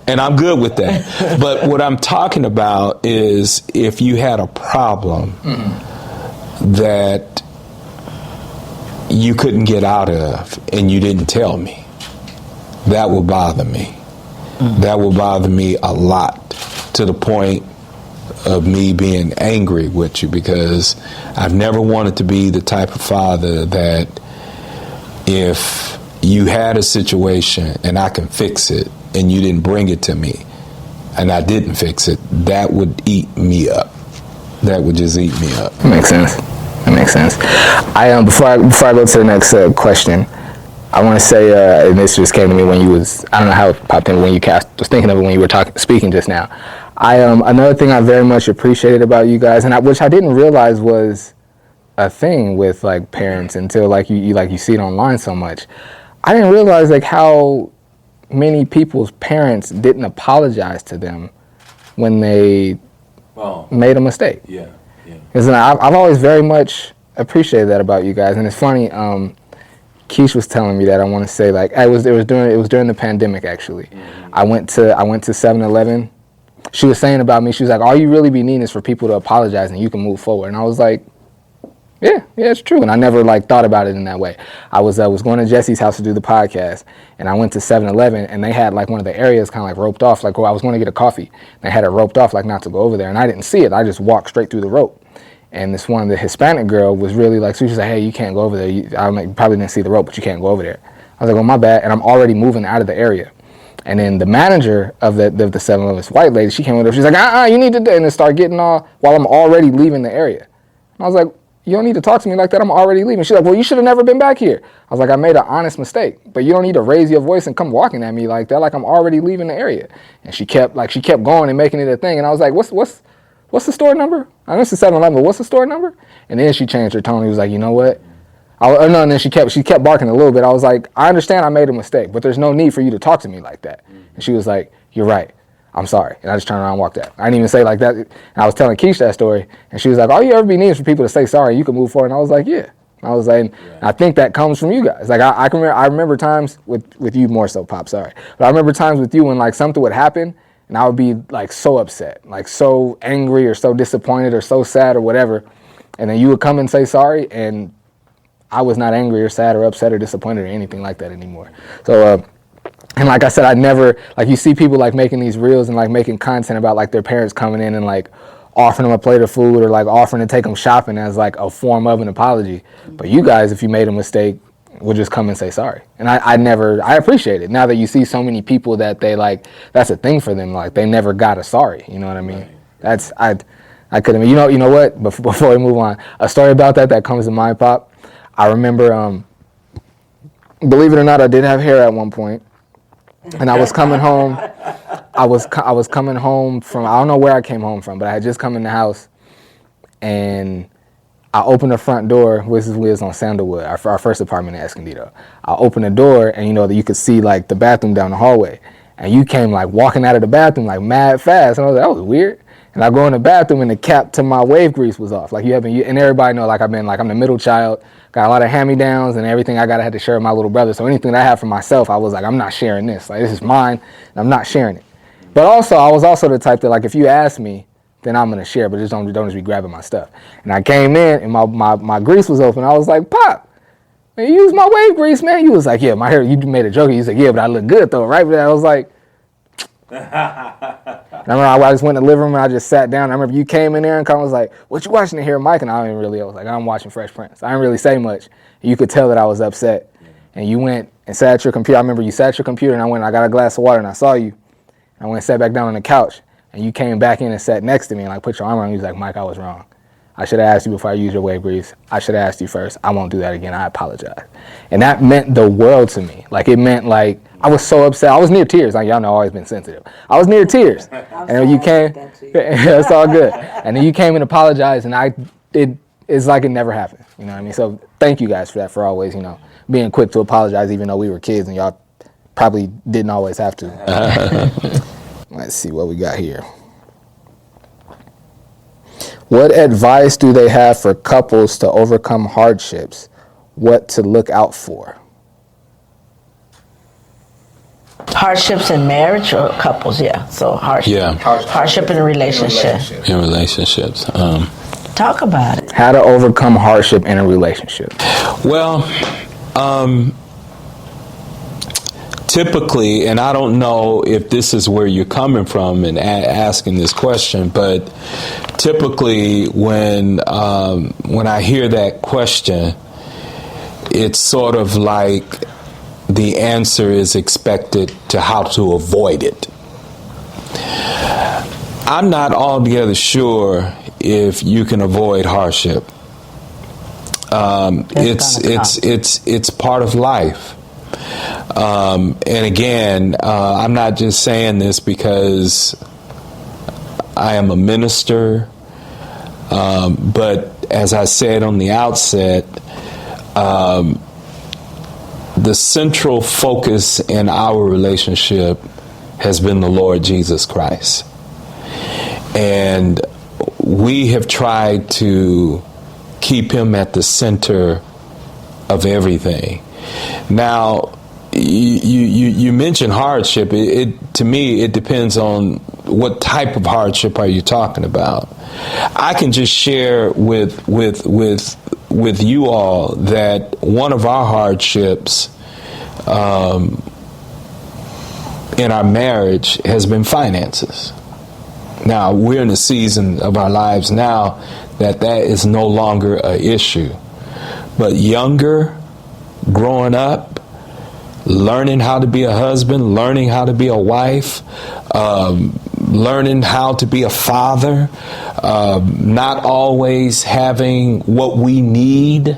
[SPEAKER 2] And I'm good with that. But what I'm talking about is if you had a problem that you couldn't get out of and you didn't tell me, that will bother me. That will bother me a lot, to the point of me being angry with you, because I've never wanted to be the type of father that if you had a situation and I can fix it and you didn't bring it to me and I didn't fix it, that would eat me up. That would just eat me up.
[SPEAKER 1] That makes sense. Before I go to the next question, I want to say, and this just came to me when you was, I don't know how it popped in when you was thinking of it when you were speaking just now. Another thing I very much appreciated about you guys, and which I didn't realize was a thing with parents until you see it online so much. I didn't realize how many people's parents didn't apologize to them when they made a mistake. Yeah. Because I've always very much appreciated that about you guys, and it's funny. Keish was telling me that, I want to say, it was during the pandemic actually. I went to 7-Eleven. She was saying about me, she was like, all you really be needing is for people to apologize and you can move forward. And I was like, yeah, it's true. And I never thought about it in that way. I was going to Jesse's house to do the podcast, and I went to 7-Eleven, and they had one of the areas kind of roped off, I was going to get a coffee. They had it roped off not to go over there, and I didn't see it. I just walked straight through the rope. And this one, the Hispanic girl, was really she was like, hey, you can't go over there. You probably didn't see the rope, but you can't go over there. I was like, well, my bad. And I'm already moving out of the area. And then the manager of the 7-Eleven, this white lady, she came over. She's like, you need to, and then start getting all, while I'm already leaving the area. And I was like, you don't need to talk to me like that. I'm already leaving. She's like, well, you should have never been back here. I was like, I made an honest mistake, but you don't need to raise your voice and come walking at me like that, like I'm already leaving the area. And she kept going and making it a thing. And I was like, what's the store number? I know it's the 7-Eleven, but what's the store number? And then she changed her tone. He was like, you know what? And then she kept barking a little bit. I was like, I understand I made a mistake, but there's no need for you to talk to me like that. And she was like, you're right. I'm sorry. And I just turned around and walked out. I didn't even say like that. And I was telling Keish that story, and she was like, all you ever be needing is for people to say sorry, you can move forward. And I was like, yeah. And I was like, I think that comes from you guys. Like I remember times with you more so, Pop, sorry. But I remember times with you when like something would happen, and I would be like so upset, like so angry or so disappointed or so sad or whatever. And then you would come and say sorry, and I was not angry or sad or upset or disappointed or anything like that anymore. So, and like I said, I never, like you see people like making these reels and like making content about like their parents coming in and like offering them a plate of food or like offering to take them shopping as like a form of an apology. But you guys, if you made a mistake, would just come and say sorry. And I appreciate it. Now that you see so many people that they like, that's a thing for them. Like they never got a sorry. You know what I mean? That's, I couldn't, you know what? Before we move on, a story about that comes to mind, Pop. I remember, believe it or not, I did have hair at one point. And I was coming home. I was coming home from, I don't know where I came home from, but I had just come in the house, and I opened the front door. We was on Sandalwood, our first apartment in Escondido. I opened the door, and you could see like the bathroom down the hallway, and you came like walking out of the bathroom like mad fast, and I was like, that was weird. And I go in the bathroom, and the cap to my wave grease was off. Like and everybody know like I'm the middle child. Got a lot of hand-me-downs and everything I had to share with my little brother. So anything that I have for myself, I was like, I'm not sharing this. Like, this is mine, and I'm not sharing it. But also, I was also the type that, like, if you ask me, then I'm going to share, but just don't just be grabbing my stuff. And I came in, and my grease was open. I was like, Pop, man, you use my wave grease, man. You was like, yeah, my hair, you made a joke. You said, yeah, but I look good, though, right? But I was like, I remember I just went in the living room and I just sat down. I remember you came in there and kind of was like, what you watching here, Mike? And I was like, I'm watching Fresh Prince. I didn't really say much. You could tell that I was upset. And you went and sat at your computer. I remember you sat at your computer, and I got a glass of water, and I saw you. And I went and sat back down on the couch, and you came back in and sat next to me and like put your arm around me. You was like, Mike, I was wrong. I should have asked you before I used your wave grease. I should have asked you first. I won't do that again. I apologize. And that meant the world to me. Like, it meant like, I was so upset. I was near tears. Like, y'all know I've always been sensitive. I was near tears. And then you came, it's all good. And then you came and apologized, and it's like it never happened. You know what I mean? So thank you guys for that, for always, being quick to apologize, even though we were kids and y'all probably didn't always have to. Let's see what we got here. What advice do they have for couples to overcome hardships? What to look out for?
[SPEAKER 3] Hardships in marriage or couples, yeah. So hardship in a relationship.
[SPEAKER 2] In relationships.
[SPEAKER 3] Talk about it.
[SPEAKER 1] How to overcome hardship in a relationship.
[SPEAKER 2] Well, typically, and I don't know if this is where you're coming from in asking this question, but typically when I hear that question, it's sort of like the answer is expected to how to avoid it. I'm not altogether sure if you can avoid hardship. It's part of life. And again, I'm not just saying this because I am a minister, but as I said on the outset, the central focus in our relationship has been the Lord Jesus Christ. And we have tried to keep him at the center of everything. Now, you mentioned hardship. To me, it depends on what type of hardship are you talking about. I can just share with you all that one of our hardships in our marriage has been finances. Now, we're in a season of our lives now that is no longer an issue. But younger, growing up, learning how to be a husband, learning how to be a wife, learning how to be a father, not always having what we need,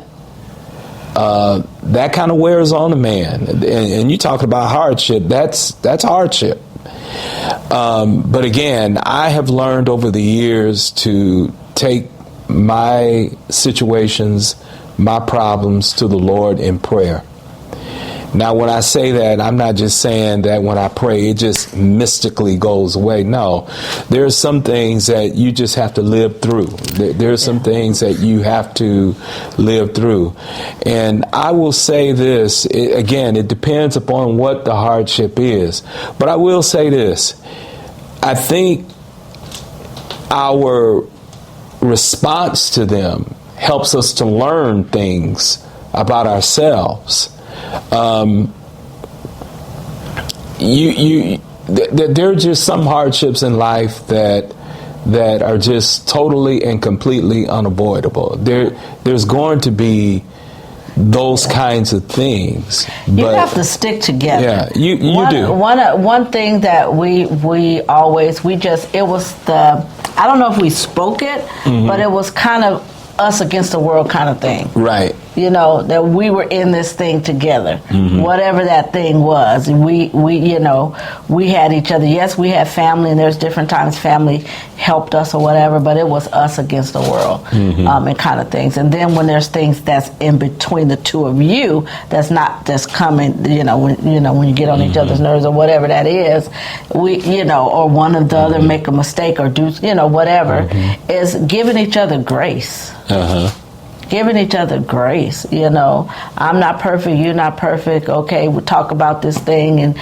[SPEAKER 2] that kind of wears on a man. And you talk about hardship, that's hardship. But again, I have learned over the years to take my situations my problems to the Lord in prayer. Now, when I say that, I'm not just saying that when I pray, it just mystically goes away. No, there are some things that you just have to live through. There are some things that you have to live through. And I will say this, again, it depends upon what the hardship is. But I will say this. I think our response to them helps us to learn things about ourselves. There are just some hardships in life that are just totally and completely unavoidable. There's going to be those kinds of things.
[SPEAKER 3] You have to stick together.
[SPEAKER 2] Yeah, you do.
[SPEAKER 3] One thing that it was I don't know if we spoke it, but it was kind of us against the world kind of thing.
[SPEAKER 2] Right.
[SPEAKER 3] You know, that we were in this thing together. Whatever that thing was. We had each other. Yes, we had family, and there's different times family helped us or whatever, but it was us against the world, and kind of things. And then when there's things that's in between the two of you, that's not just coming, when you get on each other's nerves or whatever that is, or one of the other make a mistake or do, whatever, is giving each other grace. Giving each other grace, I'm not perfect, you're not perfect. Okay, we'll talk about this thing, and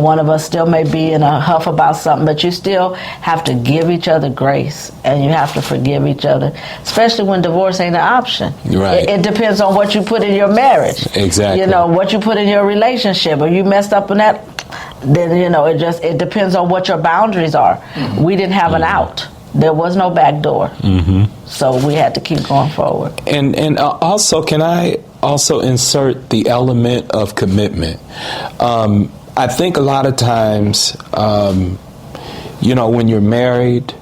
[SPEAKER 3] one of us still may be in a huff about something, but you still have to give each other grace, and you have to forgive each other, especially when divorce ain't an option.
[SPEAKER 2] Right.
[SPEAKER 3] It depends on what you put in your marriage.
[SPEAKER 2] Exactly.
[SPEAKER 3] What you put in your relationship. Or you messed up in that, then it depends on what your boundaries are. We didn't have an out. There was no back door. So we had to keep going forward.
[SPEAKER 2] And also, can I also insert the element of commitment? I think a lot of times, when you're married,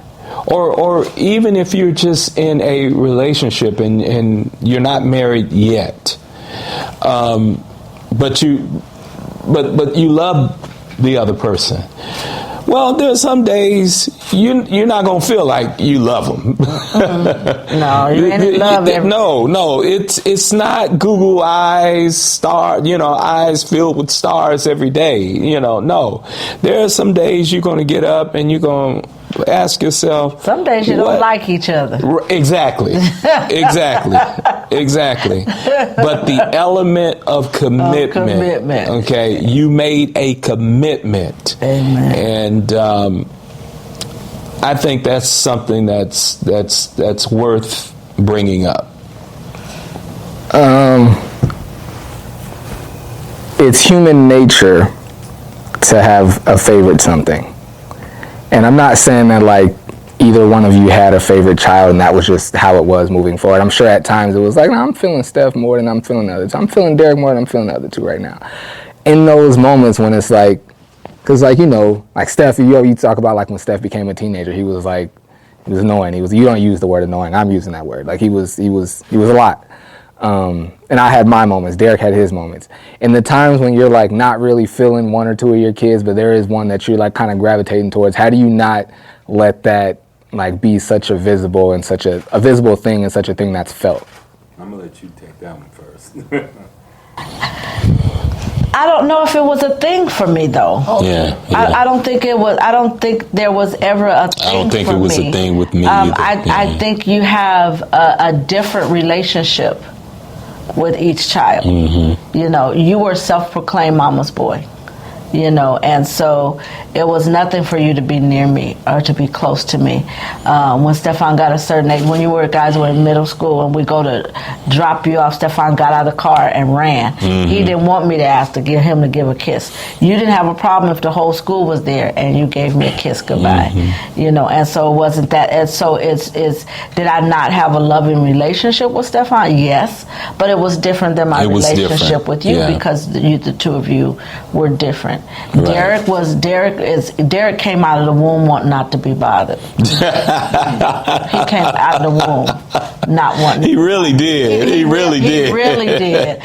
[SPEAKER 2] or even if you're just in a relationship and you're not married yet, but you love the other person. Well, there's some days you're not gonna feel like you love them.
[SPEAKER 3] No, you ain't love everything.
[SPEAKER 2] No, it's not Google eyes, eyes filled with stars every day. No, there are some days you're gonna get up and you're gonna ask yourself.
[SPEAKER 3] Some days you don't like each other.
[SPEAKER 2] Exactly. But the element of commitment. Okay, you made a commitment.
[SPEAKER 3] Amen.
[SPEAKER 2] And I think that's something that's worth bringing up.
[SPEAKER 1] It's human nature to have a favorite something. And I'm not saying that like either one of you had a favorite child and that was just how it was moving forward. I'm sure at times it was like, no, I'm feeling Steph more than I'm feeling the others. I'm feeling Derek more than I'm feeling the other two right now. In those moments when it's like, because like, like Steph, you talk about like when Steph became a teenager, he was annoying. You don't use the word annoying. I'm using that word. Like he was a lot. And I had my moments. Derek had his moments. In the times when you're like not really feeling one or two of your kids, but there is one that you're like kind of gravitating towards, how do you not let that like be such a visible and such a visible thing and such a thing that's felt?
[SPEAKER 2] I'm gonna let you take that one first.
[SPEAKER 3] I don't know if it was a thing for me though.
[SPEAKER 2] Yeah.
[SPEAKER 3] I don't think it was. I don't think there was ever a thing.
[SPEAKER 2] I don't think it was a thing with me either.
[SPEAKER 3] I think you have a different relationship with each child. You were self-proclaimed mama's boy. And so it was nothing for you to be near me or to be close to me. When Stephon got a certain age, when you guys were in middle school and we go to drop you off, Stephon got out of the car and ran. He didn't want me to ask to give him to give a kiss. You didn't have a problem if the whole school was there and you gave me a kiss goodbye. And so it wasn't that. And so did I not have a loving relationship with Stephon? Yes, but it was different than my relationship with you because the two of you were different. Right. Derek came out of the womb wanting not to be bothered. He came out of the womb not wanting.
[SPEAKER 2] He really did. He really did.
[SPEAKER 3] He really did.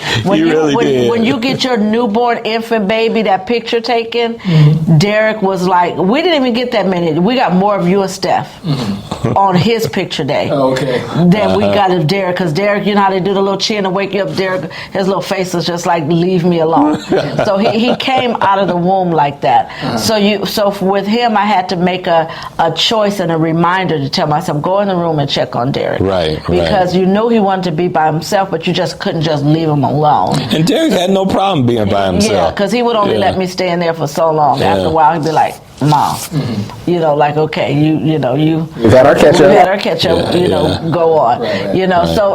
[SPEAKER 3] When you get your newborn infant baby, that picture taken, Derek was like, we didn't even get that many. We got more of you and Steph on his picture day than we got of Derek. Because Derek, you know how they do the little chin to wake you up. Derek, his little face was just like, leave me alone. So he came out of the womb like that. So with him, I had to make a choice and a reminder to tell myself, go in the room and check on Derek. Because you knew he wanted to be by himself, but you just couldn't just leave him alone.
[SPEAKER 2] And Derek had no problem being by himself.
[SPEAKER 3] Yeah, because he would only let me stay in there for so long. After a while, he'd be like, Mom, you know, like, okay, we've
[SPEAKER 1] had our catch up.
[SPEAKER 3] We had our catch up, go on.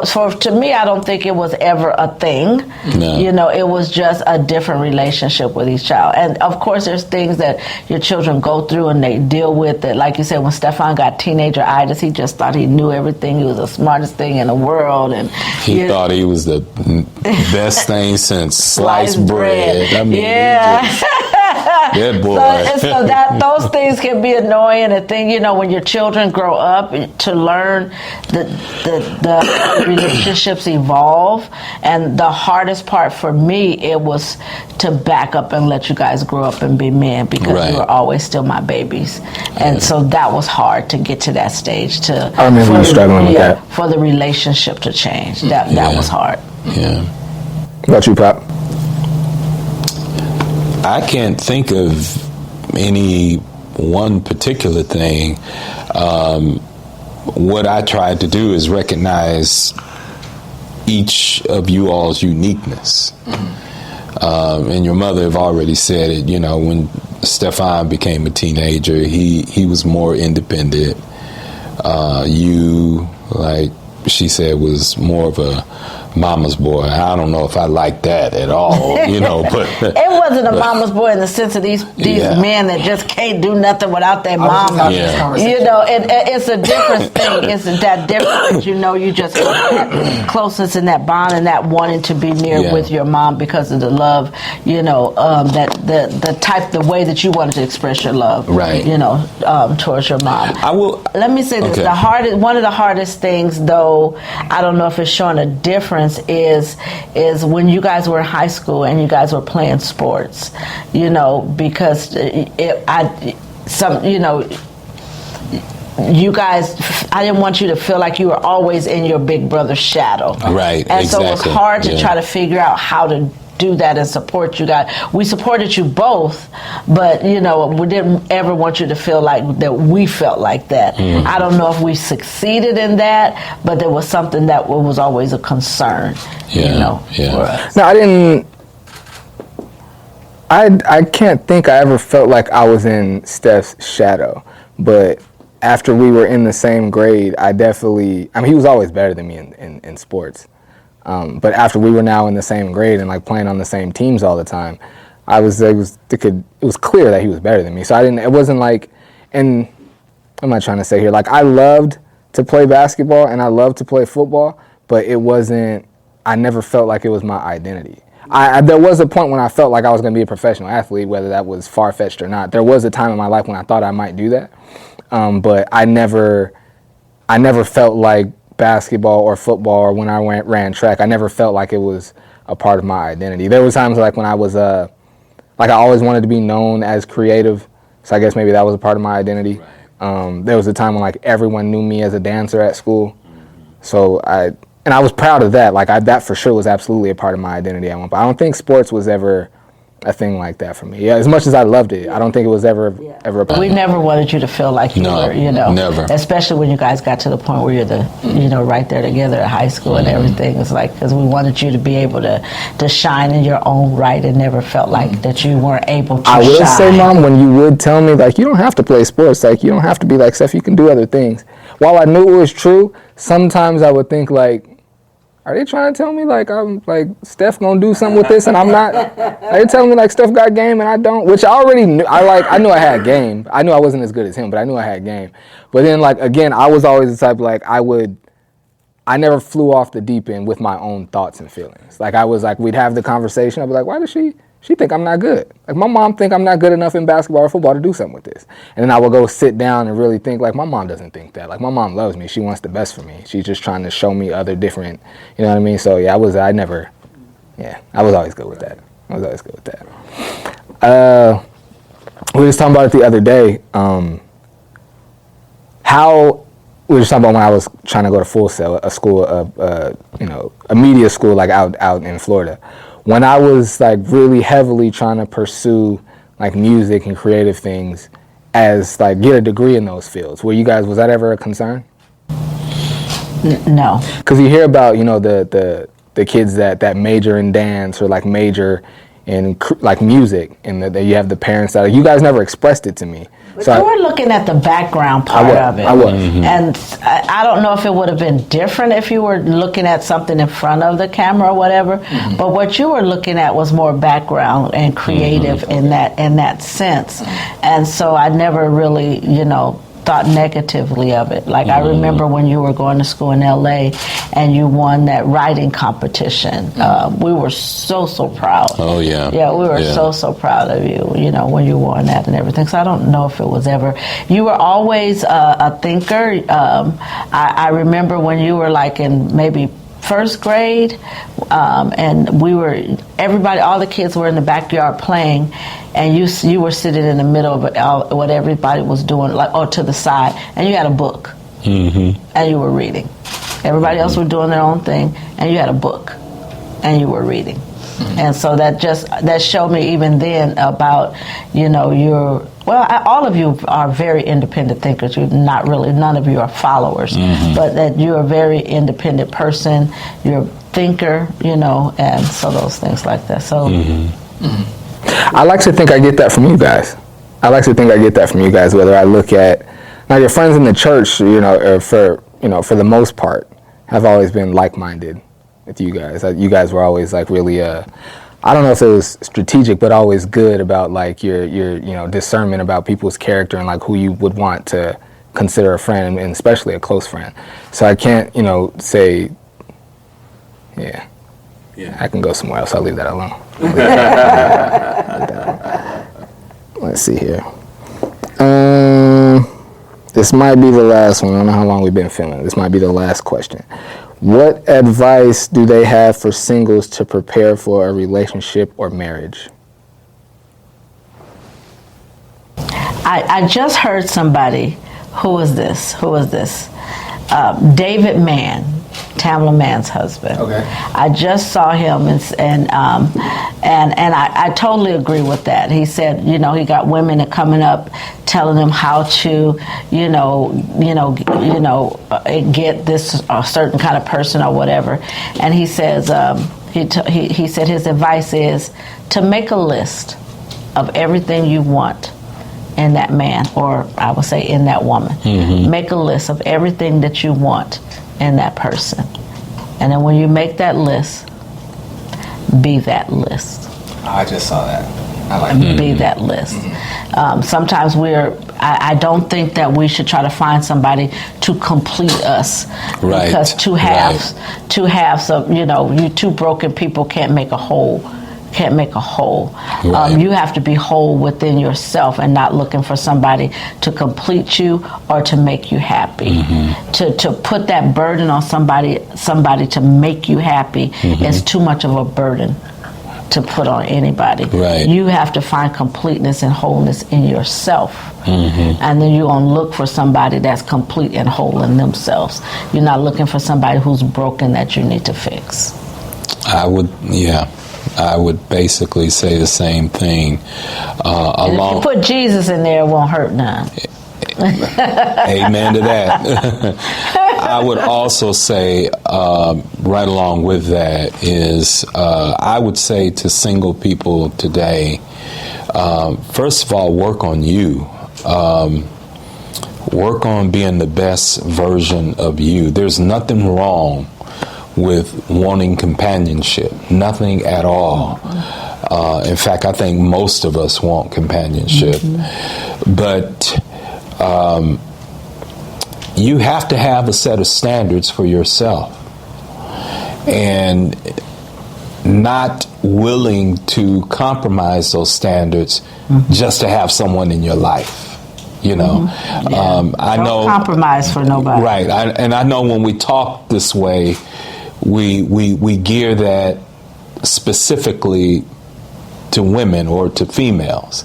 [SPEAKER 3] So to me, I don't think it was ever a thing. No. You know, it was just a different relationship with each child. And of course, there's things that your children go through and they deal with it. Like you said, when Stephon got teenager-itis, he just thought he knew everything. He was the smartest thing in the world. And
[SPEAKER 2] he thought he was the best thing since sliced bread. I mean, that boy.
[SPEAKER 3] So those things can be annoying. The thing, when your children grow up, to learn the relationships evolve. And the hardest part for me, it was to back up and let you guys grow up and be men, because you were always still my babies. And so that was hard to get to that stage. I
[SPEAKER 1] remember you struggling with that.
[SPEAKER 3] For the relationship to change. That was hard.
[SPEAKER 2] Yeah.
[SPEAKER 1] What about you, Pop?
[SPEAKER 2] I can't think of any one particular thing. What I tried to do is recognize each of you all's uniqueness. And your mother have already said it, when Stephon became a teenager, he was more independent. You, like she said, was more of a mama's boy. I don't know if I like that at all, but
[SPEAKER 3] it wasn't a mama's boy in the sense of these men that just can't do nothing without their mama. It's a different thing. It's that different. You just have that closeness and that bond and that wanting to be near with your mom because of the love. That the way that you wanted to express your love. Right. Towards your mom.
[SPEAKER 2] I will.
[SPEAKER 3] Let me say this: one of the hardest things, though, I don't know if it's showing a difference, is when you guys were in high school and you guys were playing sports, because you guys, I didn't want you to feel like you were always in your big brother's shadow.
[SPEAKER 2] Right.
[SPEAKER 3] And so it was hard to try to figure out how to do that and support you guys. We supported you both, but we didn't ever want you to feel like that we felt like that. I don't know if we succeeded in that, but there was something that was always a concern, for us.
[SPEAKER 1] No, I can't think I ever felt like I was in Steph's shadow, but after we were in the same grade, he was always better than me in sports. But after we were now in the same grade and like playing on the same teams all the time, it was clear that he was better than me. So it wasn't like, and what am I trying to say here? Like, I loved to play basketball and I loved to play football, but I never felt like it was my identity. There was a point when I felt like I was going to be a professional athlete, whether that was far-fetched or not. There was a time in my life when I thought I might do that. But I never felt like basketball or football, or when I ran track, I never felt like it was a part of my identity. There was times like when I was I always wanted to be known as creative, so I guess maybe that was a part of my identity. There was a time when like everyone knew me as a dancer at school, so I was proud of that. Like that for sure was absolutely a part of my identity at one point. I don't think sports was ever a thing like that for me. Yeah, as much as I loved it, I don't think it was ever a part.
[SPEAKER 3] We never wanted you to feel like you were,
[SPEAKER 2] never.
[SPEAKER 3] Especially when you guys got to the point where you're right there together at high school and everything. It's like, because we wanted you to be able to shine in your own right, and never felt like that you weren't able to shine.
[SPEAKER 1] I will say, Mom, when you would tell me, like, you don't have to play sports, like, you don't have to be like Steph, you can do other things. While I knew it was true, sometimes I would think, like, are they trying to tell me like I'm like Steph gonna do something with this and I'm not? Are they telling me like Steph got game and I don't? Which I already knew. I knew I had game. I knew I wasn't as good as him, but I knew I had game. But then like again, I was always the type like I never flew off the deep end with my own thoughts and feelings. Like I was like, we'd have the conversation. I'd be like, why does she think I'm not good? Like my mom think I'm not good enough in basketball or football to do something with this. And then I would go sit down and really think like, my mom doesn't think that. Like my mom loves me. She wants the best for me. She's just trying to show me other different, you know what I mean? So yeah, I was always good with that. What we were just talking about it the other day. How we were just talking about when I was trying to go to Full Sail, a school, a media school like out in Florida. When I was like really heavily trying to pursue like music and creative things, as like get a degree in those fields, was that ever a concern?
[SPEAKER 3] No.
[SPEAKER 1] Because you hear about the kids that major in dance or like major in like music, and that you have the parents that you guys never expressed it to me.
[SPEAKER 3] But so you were looking at the background part of it.
[SPEAKER 1] I was.
[SPEAKER 3] Mm-hmm. And I don't know if it would have been different if you were looking at something in front of the camera or whatever. Mm-hmm. But what you were looking at was more background and creative in that sense. And so I never really, thought negatively of it. Like I remember when you were going to school in LA and you won that writing competition. We were so proud.
[SPEAKER 2] Oh yeah.
[SPEAKER 3] Yeah, we were so proud of you, when you won that and everything. So I don't know if it was ever, you were always a thinker. I remember when you were like in maybe first grade, and all the kids were in the backyard playing, and you were sitting in the middle of what everybody was doing, or to the side, and you had a book, and you were reading. Everybody else was doing their own thing, and you had a book, and you were reading. And so that showed me even then about, all of you are very independent thinkers. None of you are followers, but that you're a very independent person. You're a thinker, and so those things like that. So,
[SPEAKER 1] I like to think I get that from you guys. Whether I look at now your friends in the church, or for the most part, have always been like-minded with you guys. You guys were always like really, I don't know if it was strategic, but always good about like your discernment about people's character and like who you would want to consider a friend, and especially a close friend. So I can't, say, yeah, I can go somewhere else. I'll leave that alone. Let's see here. This might be the last one. I don't know how long we've been filming. This might be the last question. What advice do they have for singles to prepare for a relationship or marriage?
[SPEAKER 3] I just heard somebody. Who was this? David Mann, Tamala Mann's husband. Okay. I just saw him, and I totally agree with that. He said, he got women that coming up telling him how to, get this certain kind of person or whatever. And he says, he said his advice is to make a list of everything you want in that man, or I would say in that woman. Make a list of everything that you want in that person. And then when you make that list, be that list.
[SPEAKER 1] I just saw that. I like that.
[SPEAKER 3] Be that list. Sometimes I don't think that we should try to find somebody to complete us.
[SPEAKER 2] Right.
[SPEAKER 3] Because two halves of, you two broken people can't make a whole. Right. You have to be whole within yourself and not looking for somebody to complete you or to make you happy. To put that burden on somebody to make you happy is too much of a burden to put on anybody.
[SPEAKER 2] Right.
[SPEAKER 3] You have to find completeness and wholeness in yourself. And then you're going to look for somebody that's complete and whole in themselves. You're not looking for somebody who's broken that you need to fix.
[SPEAKER 2] I would basically say the same thing.
[SPEAKER 3] And if you put Jesus in there, it won't hurt none.
[SPEAKER 2] Amen to that. I would also say, right along with that, is I would say to single people today, first of all, work on you. Work on being the best version of you. There's nothing wrong with wanting companionship. Nothing at all. In fact, I think most of us want companionship. But you have to have a set of standards for yourself. And not willing to compromise those standards just to have someone in your life. I know. Don't
[SPEAKER 3] compromise for nobody.
[SPEAKER 2] Right. And I know when we talk this way, we gear that specifically to women or to females,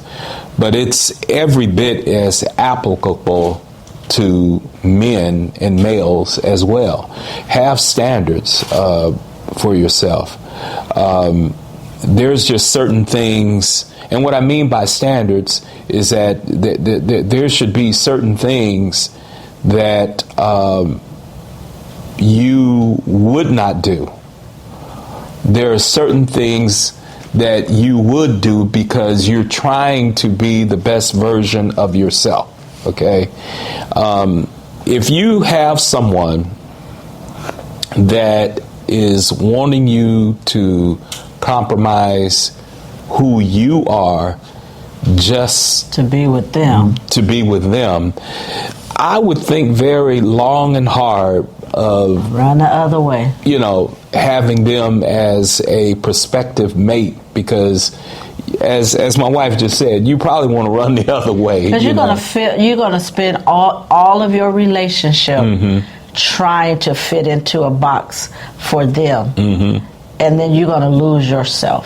[SPEAKER 2] but it's every bit as applicable to men and males as well. Have standards for yourself. There's just certain things, and what I mean by standards is that there should be certain things that you would not do. There are certain things that you would do because you're trying to be the best version of yourself, okay? If you have someone that is wanting you to compromise who you are just
[SPEAKER 3] to be with them,
[SPEAKER 2] I would think very long and hard of
[SPEAKER 3] run the other way.
[SPEAKER 2] Having them as a prospective mate, because as my wife just said, you probably want to run the other way.
[SPEAKER 3] Because you're gonna spend all of your relationship trying to fit into a box for them, and then you're gonna lose yourself.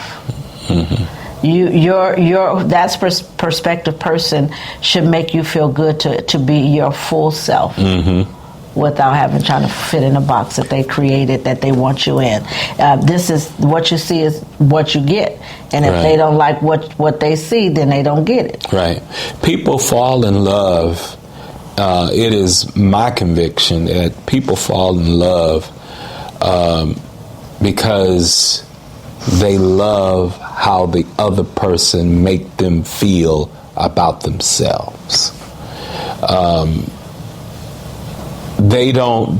[SPEAKER 3] That perspective person should make you feel good to be your full self. Without having trying to fit in a box that they created that they want you in. This is what you see is what you get, and if they don't like what they see, then they don't get it.
[SPEAKER 2] Right. People fall in love. It is my conviction that people fall in love because they love how the other person make them feel about themselves.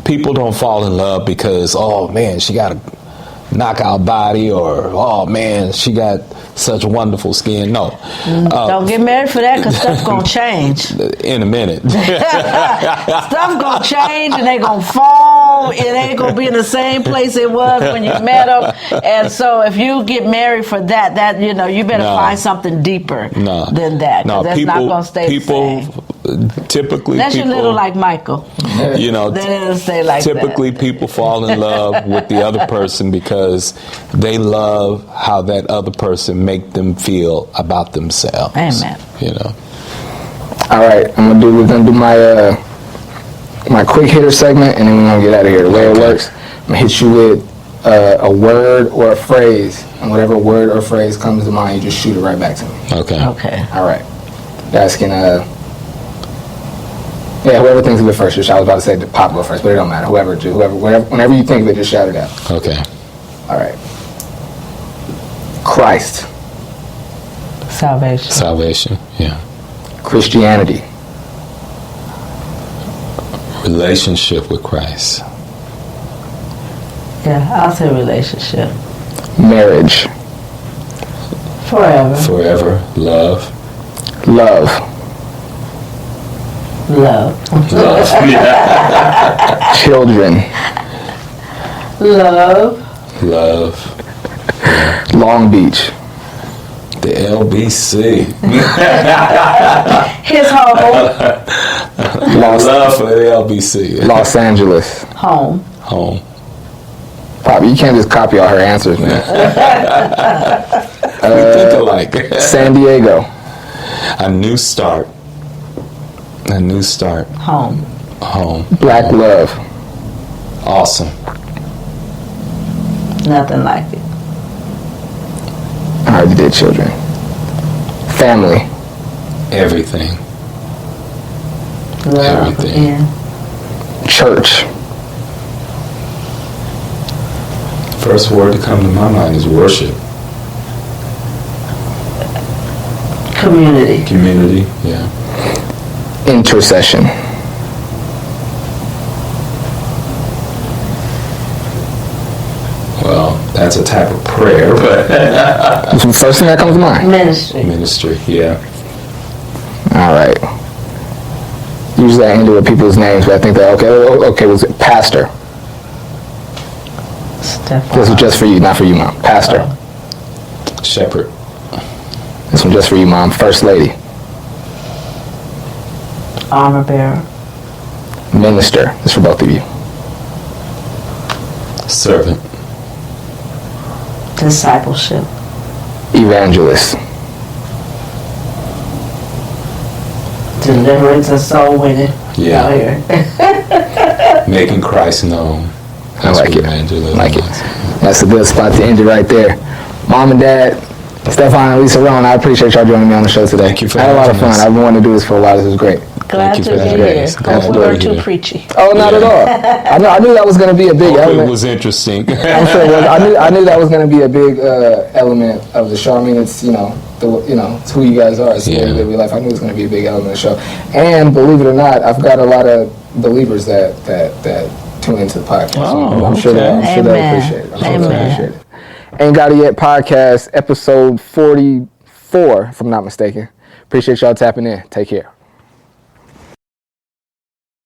[SPEAKER 2] People don't fall in love because, oh man, she got a knockout body, or oh man, she got such wonderful skin. No.
[SPEAKER 3] Don't get married for that, because stuff's going to change.
[SPEAKER 2] In a minute.
[SPEAKER 3] Stuff's going to change, and they're going to fall. It ain't going to be in the same place it was when you met them. And so if you get married for that you better find something deeper than that.
[SPEAKER 2] No,
[SPEAKER 3] that's not going to stay the same.
[SPEAKER 2] Typically,
[SPEAKER 3] unless you're little like Michael, then it'll stay like
[SPEAKER 2] typically
[SPEAKER 3] that.
[SPEAKER 2] People fall in love with the other person because they love how that other person make them feel about themselves.
[SPEAKER 3] Amen.
[SPEAKER 1] All right, we're gonna do my quick hitter segment, and then we're gonna get out of here. The way it works, I'm gonna hit you with a word or a phrase, and whatever word or phrase comes to mind, you just shoot it right back to me.
[SPEAKER 3] Okay.
[SPEAKER 1] All right. You guys can whoever thinks of it first. I was about to say Pop go first, but it don't matter. Whenever you think of it, just shout it out.
[SPEAKER 2] Okay.
[SPEAKER 1] All right. Christ.
[SPEAKER 3] Salvation.
[SPEAKER 2] Yeah.
[SPEAKER 1] Christianity.
[SPEAKER 2] Relationship with Christ.
[SPEAKER 3] Yeah, I'll say relationship.
[SPEAKER 1] Marriage.
[SPEAKER 3] Forever.
[SPEAKER 2] Love.
[SPEAKER 1] Children.
[SPEAKER 3] Love.
[SPEAKER 1] Long Beach.
[SPEAKER 2] The LBC.
[SPEAKER 3] His home.
[SPEAKER 2] Love for the LBC.
[SPEAKER 1] Los Angeles.
[SPEAKER 3] Home.
[SPEAKER 1] Pop, you can't just copy all her answers, man.
[SPEAKER 2] We think alike.
[SPEAKER 1] San Diego.
[SPEAKER 2] A new start.
[SPEAKER 3] Home.
[SPEAKER 1] Black love.
[SPEAKER 2] Awesome.
[SPEAKER 3] Nothing like it.
[SPEAKER 1] I already did children. Family.
[SPEAKER 2] Everything.
[SPEAKER 3] Love.
[SPEAKER 2] Everything.
[SPEAKER 3] Yeah.
[SPEAKER 1] Church.
[SPEAKER 2] First word to come to my mind is worship. Community, yeah.
[SPEAKER 1] Intercession.
[SPEAKER 2] Well, that's a type of prayer, but
[SPEAKER 1] That's the first thing that comes to mind.
[SPEAKER 2] Ministry, yeah.
[SPEAKER 1] All right. Usually I end it with people's names, but I think that okay, was it pastor?
[SPEAKER 3] Stephon.
[SPEAKER 1] This was just for you, not for you, Mom. Pastor.
[SPEAKER 2] Shepherd.
[SPEAKER 1] This one just for you, Mom. First lady.
[SPEAKER 3] Armor bearer.
[SPEAKER 1] Minister. This for both of you.
[SPEAKER 2] Servant.
[SPEAKER 3] Discipleship.
[SPEAKER 1] evangelist.
[SPEAKER 3] Deliverance and soul winning.
[SPEAKER 2] Yeah.
[SPEAKER 3] Out here.
[SPEAKER 2] Making Christ known.
[SPEAKER 1] I like it. I like it. That's a good spot to end it right there. Mom and Dad, Stephon and Lisa Rhone, I appreciate y'all joining me on the show today.
[SPEAKER 2] Thank you for
[SPEAKER 1] I had a lot of fun.
[SPEAKER 2] us.
[SPEAKER 1] I've been wanting to do this for a while. This was great.
[SPEAKER 3] Glad to be here. Hope we weren't too preachy.
[SPEAKER 1] Oh, not at all. I knew that was going to be a big element.
[SPEAKER 2] It was interesting.
[SPEAKER 1] I'm sure it was. I knew that was going to be a big element of the show. I mean, it's it's who you guys are. It's the way you live your life. I knew it was going to be a big element of the show. And believe it or not, I've got a lot of believers that tune into the podcast.
[SPEAKER 2] Oh,
[SPEAKER 1] I'm sure they'll appreciate it.
[SPEAKER 3] Amen.
[SPEAKER 1] Ain't Got It Yet podcast, episode 44, if I'm not mistaken. Appreciate y'all tapping in. Take care.